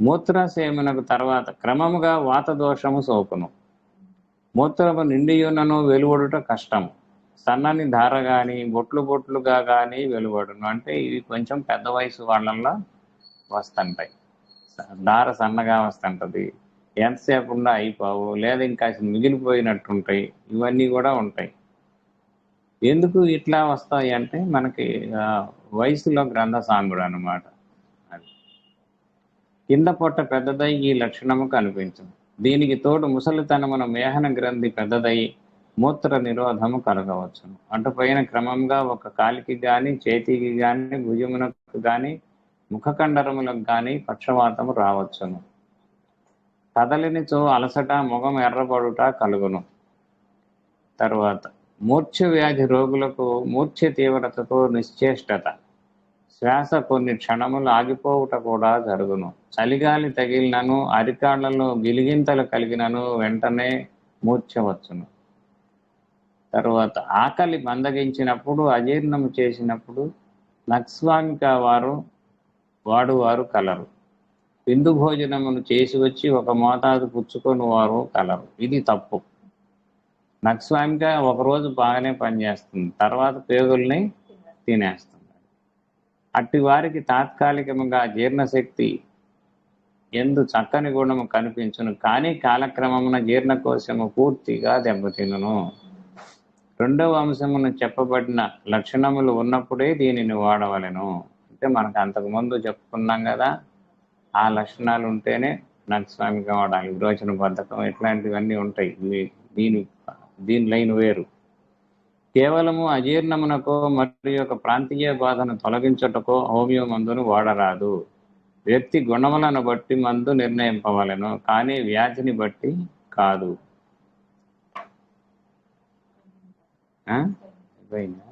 మూత్రసేమనకు తర్వాత క్రమముగా వాత దోషము సోకును. మూత్రము నిండియున్నను వెలువడుట కష్టము. సన్నని ధార కానీ బొట్లు బొట్లుగా కానీ వెలువడును. అంటే ఇవి కొంచెం పెద్ద వయసు వాళ్ళల్లో వస్తుంటాయి. ధార సన్నగా వస్తుంటుంది, ఎంతసేపు ఉన్నా అయిపోవు, లేదా ఇంకా మిగిలిపోయినట్టుంటాయి. ఇవన్నీ కూడా ఉంటాయి. ఎందుకు ఇట్లా వస్తాయి అంటే మనకి ఆ, వయసులో గ్రంథ సాంగుడు అనమాట. అది కింద పొట్ట పెద్దదై ఈ లక్షణము కనిపించదు. దీనికి తోడు ముసలితనమున మేహన గ్రంథి పెద్దదై మూత్ర నిరోధము కలగవచ్చును. అటుపైన క్రమంగా ఒక కాలికి గాని, చేతికి గాని, భుజమునకు గాని, ముఖకండరములకు గాని పక్షవాతము రావచ్చును. కదలినిచో అలసట, ముఖం ఎర్రబడుట కలుగును. తరువాత మూర్ఛ వ్యాధి రోగులకు మూర్ఛ తీవ్రతతో నిశ్చేష్టత, శ్వాస కొన్ని క్షణములు ఆగిపోవుట కూడా జరుగును. చలిగాలి తగిలినను, అరికాళ్లలో గిలిగింతలు కలిగినను వెంటనే మూర్ఛవచ్చును. తరువాత ఆకలి మందగించినప్పుడు, అజీర్ణము చేసినప్పుడు నక్స్వామిక వారు కలరు. విందు భోజనమును చేసి వచ్చి ఒక మోతాదు పుచ్చుకొని వారు కలరు. ఇది తప్పు. నక్స్వామిక ఒకరోజు బాగానే పనిచేస్తుంది, తర్వాత పేగుల్ని తినేస్తుంది. అట్టి వారికి తాత్కాలికముగా జీర్ణశక్తి ఎందు చక్కని గుణము కనిపించును, కానీ కాలక్రమమున జీర్ణకోశము పూర్తిగా దెబ్బతినును. రెండవ అంశమున చెప్పబడిన లక్షణములు ఉన్నప్పుడే దీనిని వాడవలెను. అంటే మనకు అంతకుముందు చెప్పుకున్నాం కదా, ఆ లక్షణాలు ఉంటేనే నక్స్వామిక వాడాలి. విరోచన బద్ధకం ఇట్లాంటివన్నీ ఉంటాయి. దీని లైన్ వేరు. కేవలము అజీర్ణమునకో మరియు ఒక ప్రాంతీయ బాధను తొలగించుటకో హోమియో మందును వాడరాదు. వ్యక్తి గుణములను బట్టి మందు నిర్ణయింపవలెను, కానీ వ్యాధిని బట్టి కాదు. అయిపోయిందా?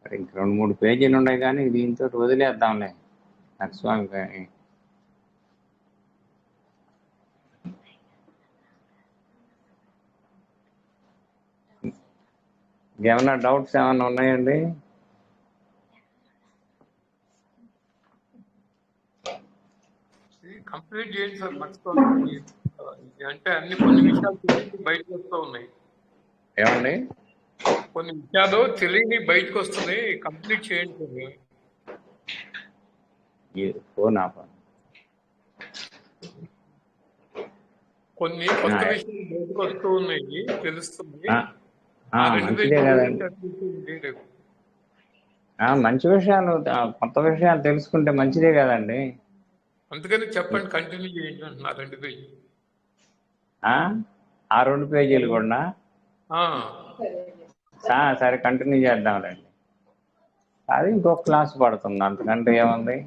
మరి ఇంక 2-3 పేజీలు ఉన్నాయి, కానీ దీంతో వదిలేద్దాంలే నక్స్వామిక. ఏమన్నా డౌట్స్ ఏమన్నా ఉన్నాయండి? కంప్లీట్ చేయండి సార్, మర్చిపోండి. అంటే కొన్ని విషయాలు తెలియని బయటకు వస్తూ ఉన్నాయి. ఏమండి? కొన్ని విషయాలు తెలియని బయటకు వస్తున్నాయి, కంప్లీట్ చేయండి. ఫోన్ ఆప. కొన్ని కొత్త విషయాలు బయటకు వస్తూ ఉన్నాయి, తెలుస్తుంది. మంచిదే కదండి. మంచి విషయాలు, కొత్త విషయాలు తెలుసుకుంటే మంచిదే కదండి. అందుకని చెప్పండి, కంటిన్యూ చేయండి అంటున్నా. 2 పేజీలు. ఆ 2 పేజీలు కూడా సరే కంటిన్యూ చేద్దాంలేండి. అది ఇంకొక క్లాస్ పడుతుంది, అంతకంటే ఏముంది.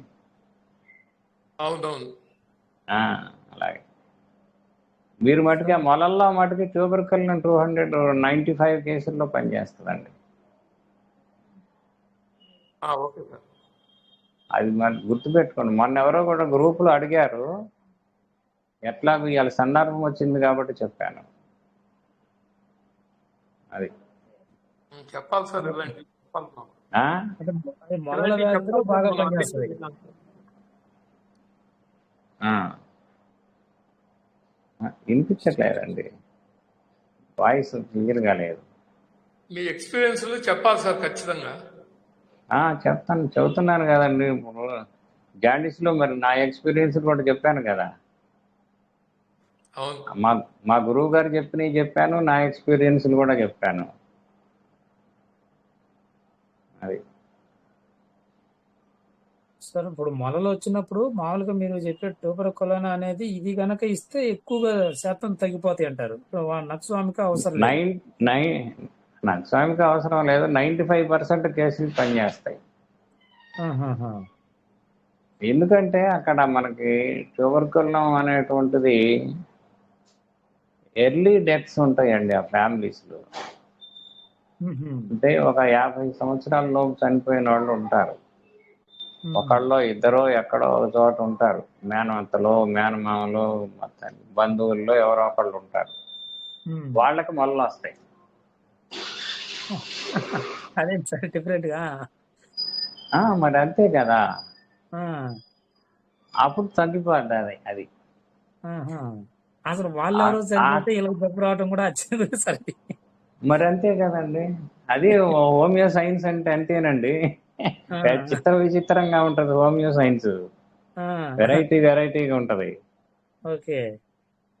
అవునవును. అలాగే మీరు మటుకే మొలల్లో మటుకి ట్యూబర్కల్ని 295 కేసుల్లో పనిచేస్తుందండి. ఓకే సార్, అది మరి గుర్తుపెట్టుకోండి. మొన్న ఎవరో కూడా గ్రూపులో అడిగారు, ఎట్లా ఇవాళ సందర్భం వచ్చింది కాబట్టి చెప్పాను. అది చెప్పాలి సార్. వినిపించట్లేదండి, వాయిస్ క్లియర్గా లేదు. మీ ఎక్స్పీరియన్స్ చెప్పాలి సార్ ఖచ్చితంగా. చెబుతున్నాను కదండి. ఇప్పుడు జాండీస్లో మరి నా ఎక్స్పీరియన్స్ కూడా చెప్పాను కదా. మా గురువు గారు చెప్పినవి చెప్పాను, నా ఎక్స్పీరియన్స్లు కూడా చెప్పాను. అది సార్ ఇప్పుడు మొలలు వచ్చినప్పుడు మామూలుగా మీరు చెప్పే ట్యూబర్కులోనా అనేది ఇది గనక ఇస్తే ఎక్కువగా శాతం తగ్గిపోతాయి అంటారు. నక్స్వామిక అవసరం నక్స్వామిక అవసరం లేదు. 95% కేసులు పనిచేస్తాయి. ఎందుకంటే అక్కడ మనకి ట్యూబర్కులం అనేటువంటిది ఎర్లీ డెత్స్ ఉంటాయండి ఆ ఫ్యామిలీస్లో. అంటే ఒక 50 సంవత్సరాల లోపు చనిపోయిన వాళ్ళు ఉంటారు. ఒకళ్ళో ఇద్దరో ఎక్కడో ఒక చోట ఉంటారు. మేనవంతలో, మేనమామలో, బంధువుల్లో ఎవరో ఒకళ్ళు ఉంటారు. వాళ్ళకి మొలలు వస్తాయి. అదే సార్ డిఫరెంట్ గా. మరి అంతే కదా, అప్పుడు తగ్గిపోద్ది అది. అసలు వాళ్ళు ఎవరో చనిపోతే ఇలా జబ్బు రావడం కూడా వచ్చింది సరే. మరి అంతే కదండి. అది హోమియో సైన్స్ అంటే అంతేనండి. విచిత్రంగా ఉంటది హోమియో సైన్స్. వెరైటీగా ఉంటది. ఓకే.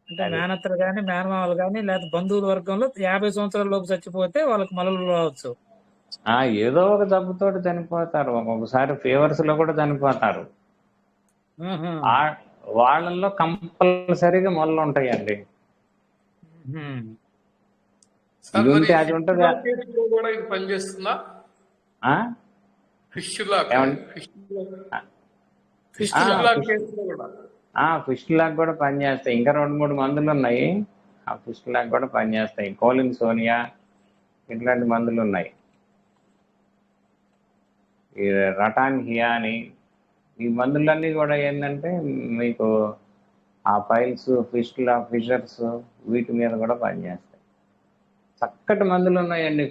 అంటే అది మేనత్తలు గాని, మేనమామలు గాని, లేకపోతే బంధువుల వర్గంలో 50 సంవత్సరాల లోపు చచ్చిపోతే వాళ్ళకి మలలు రావచ్చు. ఏదో ఒక జబ్బుతోటి చనిపోతారు, ఒక్కొక్కసారి ఫీవర్స్ లో కూడా చనిపోతారు. ఆహా. ఆ వాళ్ళల్లో కంపల్సరీగా మొలలు ఉంటాయండి. ఉహుం. సార్ ఇది మరి ఉంటే అది ఉంటది. ఫిస్టులా కేసులో కూడా ఇది పనిచేస్తుందా? ఆ? ఫిస్టులా ఏమండి? ఫిస్టులా కేసులో కూడా ఫిస్ట్ లాగా కూడా పనిచేస్తాయి. ఇంకా 2-3 మందులు ఉన్నాయి. ఆ ఫిస్ట్ లాగా కూడా పనిచేస్తాయి. కోలిన్ సోనియా ఇట్లాంటి మందులు ఉన్నాయి. ఈ రటాన్ హియా అని ఈ మందులన్నీ కూడా ఏంటంటే మీకు ఆ ఫైల్స్ ఫిస్టులా ఫిషర్స్ వీటి మీద కూడా పనిచేస్తాయి. చక్కటి మందులు ఉన్నాయండి.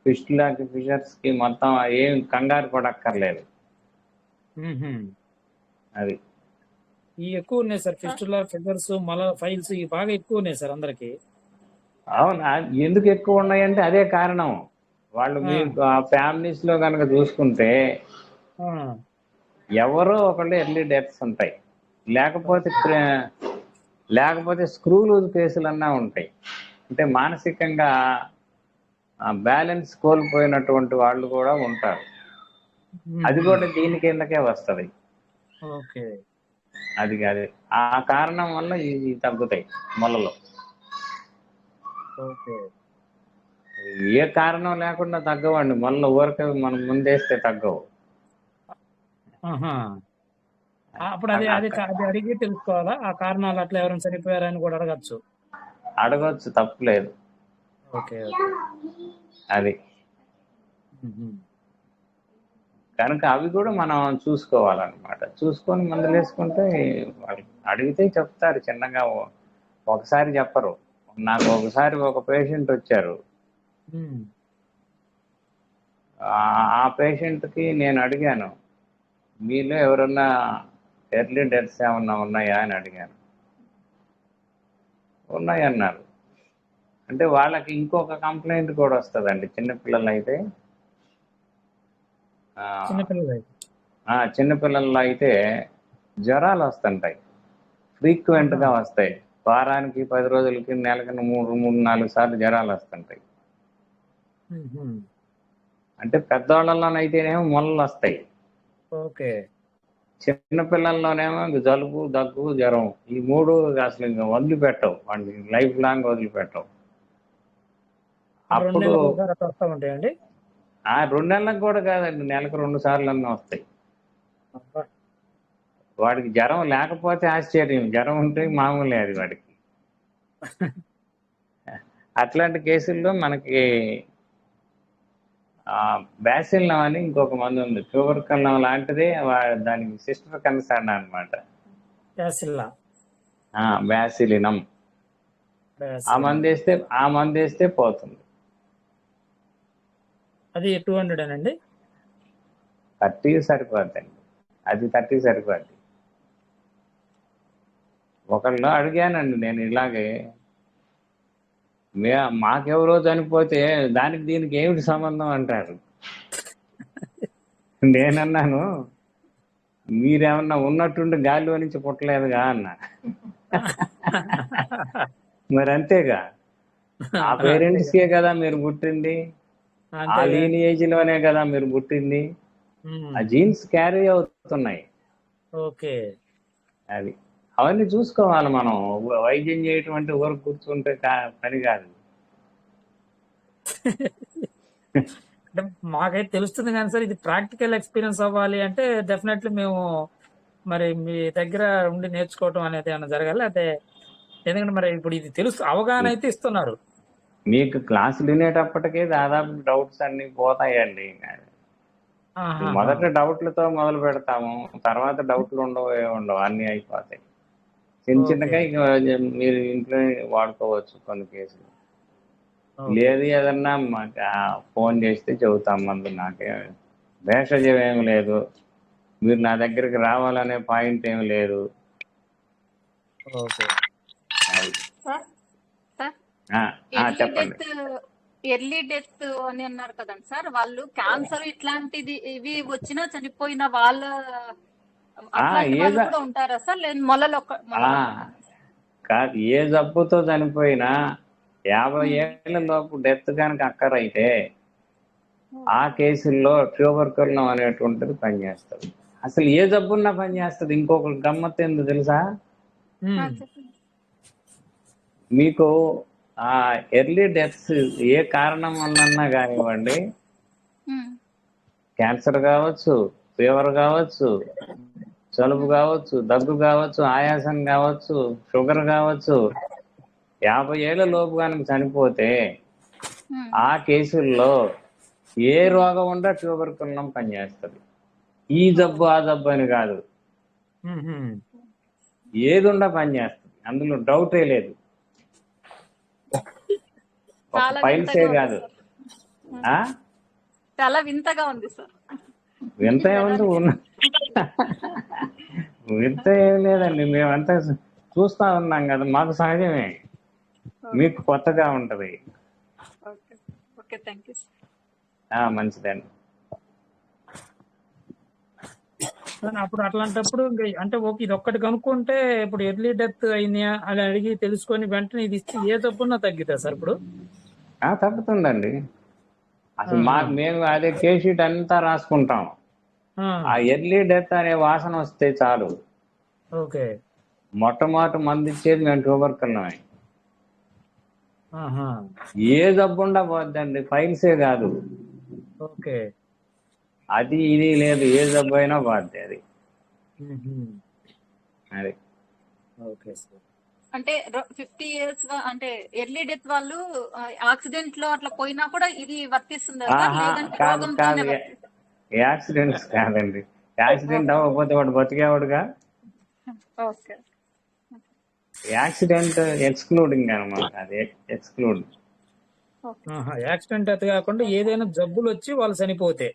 ఫిస్టులాకి ఫిషర్స్కి మొత్తం ఏం కంగారు పడక్కర్లేదు. ఉహుం. అది ఈ ఎక్కువ ఉన్నాయి సార్. ఫిస్టులా, ఫిగర్స్, ఫైల్స్ ఇవి బాగా ఎక్కువ ఉన్నాయి సార్ అందరికి. అవునా? ఎందుకు ఎక్కువ ఉన్నాయంటే అదే కారణం. వాళ్ళు మీకు ఆ ఫ్యామిలీస్ లో కనుక చూసుకుంటే ఎవరో ఒకళ్ళు ఎర్లీ డెత్స్ ఉంటాయి, లేకపోతే స్క్రూ లూజ్ కేసులన్నా ఉంటాయి. అంటే మానసికంగా బ్యాలెన్స్ కోల్పోయినటువంటి వాళ్ళు కూడా ఉంటారు. అది కూడా దీని కిందకే వస్తుంది. ఓకే. అది కాదు, ఆ కారణం వల్ల ఇవి తగ్గుతాయి మొలలో. ఓకే. ఏ కారణం లేకుండా తగ్గవండి మొలలో. ఊరికే మనం ముందేస్తే తగ్గవు. ఆహా. అప్పుడు అది అది అది అడిగి తెలుసుకోవాలా? ఆ కారణాలు అట్లా ఎవరైనా చనిపోయారని కూడా అడగచ్చు. అడగొచ్చు, తప్పులేదు. ఓకే. ఓకే. అది ఉహుం. కనుక అవి కూడా మనం చూసుకోవాలన్నమాట. చూసుకొని మందులు వేసుకుంటే వాళ్ళు అడిగితే చెప్తారు చిన్నగా. ఒకసారి చెప్పరు. నాకు ఒకసారి ఒక పేషెంట్ వచ్చారు. ఉమ్. ఆ పేషెంట్కి నేను అడిగాను, మీలో ఎవరన్నా ఎర్లీ డెత్స్ ఏమన్నా ఉన్నాయా అని అడిగాను. ఉన్నాయన్నారు. అంటే వాళ్ళకి ఇంకొక కంప్లైంట్ కూడా వస్తుందండి. చిన్నపిల్లలు అయితే చిన్నపిల్లల్లో అయితే జ్వరాలు వస్తుంటాయి, ఫ్రీక్వెంట్గా వస్తాయి. వారానికి 10 రోజులకి నెలకి 3-4 సార్లు జ్వరాలు వస్తుంటాయి. అంటే పెద్దవాళ్ళలోనైతేనేమో మొలలు వస్తాయి. ఓకే. చిన్నపిల్లల్లోనేమో జలుబు, దగ్గు, జ్వరం ఈ 3 అసలు ఇంకా వదిలిపెట్టవు, వాడిని లైఫ్ లాంగ్ వదిలిపెట్టవు. 2 అప్పుడు నెలలకు ఒకసారి అట్లా వస్తూ ఉంటాయండి? 2 నెలలకు కూడా కాదండి, నెలకు 2 సార్లు అన్నీ వస్తాయి. వాడికి జ్వరం లేకపోతే ఆశ్చర్యం, జ్వరం ఉంటే మామూలే అది వాడికి. అట్లాంటి కేసుల్లో మనకి బ్యాసిల్లం అని ఇంకొక మందు ఉంది. ట్యూబర్కల్లం లాంటిదే, దానికి సిస్టర్ కన్సర్న్ అనమాట. బ్యాసిలినం. ఆ మందు వేస్తే పోతుంది. అది 200 అండి? 30 సరిపోద్దండి. అది 30 సరిపోద్ది. ఒకళ్ళు అడిగానండి నేను ఇలాగే, మాకెవరో చనిపోతే దానికి దీనికి ఏమిటి సంబంధం అంటారు. నేనన్నాను, మీరేమన్నా ఉన్నట్టుండి గాలిలో నుంచి పుట్టలేదుగా అన్నా. మరి అంతేగా, ఆ పేరెంట్స్కే కదా మీరు పుట్టింది, ఆ లీనియేజ్ లోనే కదా మీరు పుట్టింది, ఆ జీన్స్ క్యారీ అవుతున్నాయి. ఓకే. అది అవన్నీ చూసుకోవాలి మనం. వైద్యం చేయటువంటి ఊరికి కూర్చుంటే పని కాదు. అంటే మాకైతే తెలుస్తుంది కానీ సార్, ఇది ప్రాక్టికల్ ఎక్స్పీరియన్స్ అవ్వాలి అంటే డెఫినెట్లీ మేము మరి మీ దగ్గర ఉండి నేర్చుకోవటం అనేది ఏమైనా జరగాలి అంటే, ఎందుకంటే మరి ఇప్పుడు ఇది తెలుసు, అవగాహన అయితే ఇస్తున్నారు. మీకు క్లాసులు వినేటప్పటికే దాదాపు డౌట్స్ అన్ని పోతాయండి. మొదట డౌట్లతో మొదలు పెడతాము, తర్వాత డౌట్లు ఉండవు, అన్ని అయిపోతాయి. చిన్నగా ఇక మీరు ఇంట్లో వాడుకోవచ్చు కొన్ని కేసులు. లేదు ఏదన్నా ఫోన్ చేస్తే చెబుతాం మందు. నాకే భేషజం ఏమి లేదు, మీరు నా దగ్గరికి రావాలనే పాయింట్ ఏమి లేదు. చెప్పండి. ఎర్లీ డెత్ అని అన్నారు కదండి సార్, వాళ్ళు క్యాన్సర్ ఇట్లాంటిది ఇవి వచ్చినా చనిపోయిన వాళ్ళ అట్లాంటి ఏ వాళ్ళు జ- కూడా ఉంటారా సార్? లేదు మొలలు ఆ, కాదు, ఏ జబ్బుతో చనిపోయినా 50 ఏళ్ల లోపు డెత్ కనుక అక్కరైతే ఆ కేసుల్లో ట్యూబర్కులం అనేటువంటిది పనిచేస్తుంది. అసలు ఏ జబ్బున్నా పనిచేస్తుంది. ఇంకొక గమ్మత్తు ఏందో తెలుసా? చెప్పండి. మీకు ఆ ఎర్లీ డెత్స్ ఏ కారణం వలన కానివ్వండి, ఉమ్, క్యాన్సర్ కావచ్చు, ఫీవర్ కావచ్చు, జలుబు కావచ్చు, దగ్గు కావచ్చు, ఆయాసం కావచ్చు, షుగర్ కావచ్చు, 50 ఏళ్ల లోపు కనుక చనిపోతే ఉమ్. ఆ కేసుల్లో ఏ రోగం ఉండా ట్యూబర్కులం పనిచేస్తుంది. ఈ జబ్బు ఆ జబ్బు అని కాదు, ఏది ఉండా పనిచేస్తుంది. అందులో డౌటే లేదు. ఒక చాలా ఫైల్సే వింతగా ఉంది కాదు. సార్. ఆ చాలా వింతగా ఉంది సార్ వింత ఏముంది? ఉన్న వింత ఏం లేదండి. మేమంతా చూస్తా ఉన్నాం కదా, మాకు సహజమే, మీకు కొత్తగా ఉంటది. Okay okay, thank you sir. మంచిదండి. అప్పుడు అట్లాంటప్పుడు అంటే ఓకే, ఇది ఒక్కటి కనుక్కుంటే ఇప్పుడు ఎర్లీ డెత్ అయిందా అని అడిగి తెలుసుకొని వెంటనే ఇది ఇస్తే ఏ తప్పున్నా తగ్గితే సార్ ఇప్పుడు. తగ్గుతుందండి. అసలు మేము అదే కేస్ షీట్ అంతా రాసుకుంటాం. ఆ ఎర్లీ డెత్ అనే వాసన వస్తే చాలు, ఓకే. మొట్టమొదటి మంది ఇచ్చేది మేము ట్యూబర్కులమే. ఏ జబ్బు ఉండబోద్దండి, ఫైల్సే కాదు. ఓకే. అది ఇది లేదు, ఏ జబ్బు అయినా పోద్ది అది. అది ఓకే సార్. అంటే 50 years అంటే ఎర్లీ డెత్ వాళ్ళు యాక్సిడెంట్ లో అట్లా పోయినా కూడా ఇది వర్తిస్తుందా సార్? లేదంటే కాదు రోగంతోనే కాదు, వర్తిస్తుందా? యాక్సిడెంట్స్ కాదండి. యాక్సిడెంట్ అవ్వకపోతే వాడు బతికేవాడుగా. ఓకే. యాక్సిడెంట్ ఎక్స్క్లూడింగ్ అనమాట, అది ఎక్స్క్లూడ్. యాక్సిడెంట్ అయితే కాకుండా ఏదైనా జబ్బులు వచ్చి వాళ్ళు చనిపోతే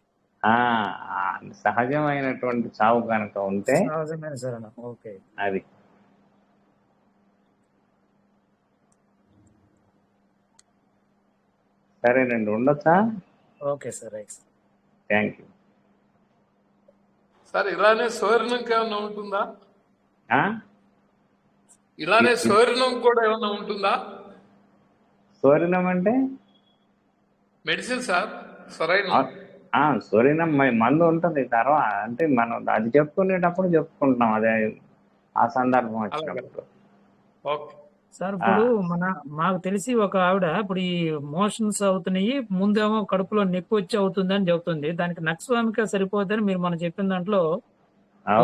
సహజమైనటువంటి చావు కనుక ఉంటే సహజమైన సార్. ఓకే. అది. సరేనండి, ఉండొచ్చా? Okay sir, right. Thank you. Sir ఇలానే సోరినంకి ఏమన్నా ఉంటుందా? ఆ? ఇలానే సోరినం కూడా ఏమన్నా ఉంటుందా? సోరినం అంటే మెడిసిన్ సార్, సరైన సోరినం మందు ఉంటుంది. తర్వాత అంటే మనం అది చెప్పుకునేటప్పుడు చెప్పుకుంటాం, అదే ఆ సందర్భం వచ్చినప్పుడు. ఓకే సార్ ఇప్పుడు మాకు తెలిసి ఒక ఆవిడ ఇప్పుడు ఈ మోషన్స్ అవుతున్నాయి, ముందేమో కడుపులో నొప్పి వచ్చి అవుతుంది అని చెబుతుంది. దానికి నక్స్వామిక సరిపోద్దని మీరు మనం చెప్పిన దాంట్లో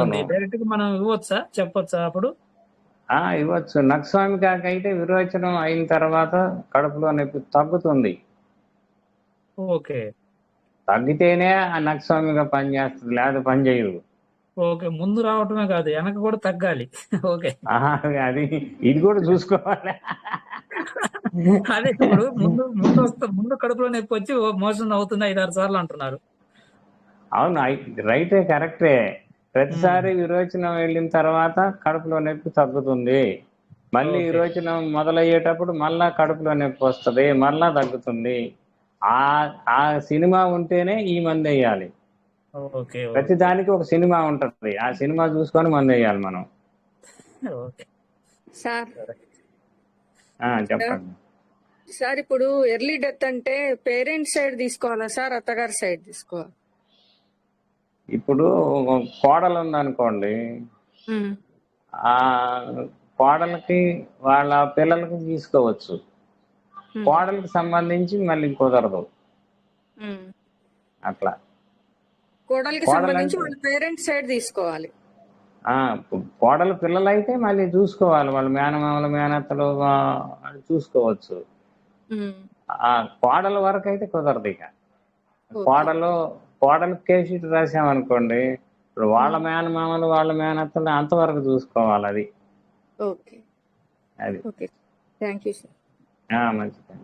ఉంది. డైరెక్ట్ గా మనం ఇవ్వచ్చా, చెప్పొచ్చా అప్పుడు? ఇవ్వచ్చు. నక్స్వామికైతే విరోచనం అయిన తర్వాత కడుపులో నొప్పి తగ్గుతుంది. ఓకే. తగ్గితేనే ఆ నక్స్వామిక పనిచేస్తుంది, లేదా పని చేయదు. ఓకే, ముందు రావటమే కాదు వెనక కూడా తగ్గాలి. ఓకే. అది ఇది కూడా చూసుకోవాలి. అదే ఇప్పుడు ముందు కడుపులో నొప్పి వచ్చి మోషన్ అవుతుంది 5-6 సార్లు అంటున్నారు. అవును, రైటే, కరెక్టే. ప్రతిసారి విరోచనం వెళ్ళిన తర్వాత కడుపులో నొప్పి తగ్గుతుంది. మళ్ళీ విరోచనం మొదలయ్యేటప్పుడు మళ్ళా కడుపులో నొప్పి వస్తుంది, మళ్ళా తగ్గుతుంది. ఆ సినిమా ఉంటేనే ఈ మందు వేయాలి. ప్రతి దానికి ఒక సినిమా ఉంటుంది, ఆ సినిమా చూసుకొని మందు వేయాలి మనం. సార్ చెప్పండి సార్. ఇప్పుడు ఎర్లీ డెత్ అంటే పేరెంట్స్ సైడ్ తీసుకోవాలా సార్, అత్తగారి సైడ్ తీసుకోవాలి? ఇప్పుడు కోడలు ఉందనుకోండి, ఆ కోడలకి వాళ్ళ పిల్లలకి తీసుకోవచ్చు, కోడలికి సంబంధించి మళ్ళీ కుదరదు. అట్లా కోడలికి సంబంధించి వాళ్ళ పేరెంట్స్ సైడ్ తీసుకోవాలి. కోడలు పిల్లలైతే మళ్ళీ చూసుకోవాలి, వాళ్ళ మేనమామల మేనత్తలు చూసుకోవచ్చు. కోడల వరకు అయితే కుదరదు. ఇక కోడలు కేసు షీట్ రాసామనుకోండి, ఇప్పుడు వాళ్ళ మేనమామలు వాళ్ళ మేనత్తలు అంతవరకు చూసుకోవాలి. అది ఓకే. Thank you sir. మంచిది.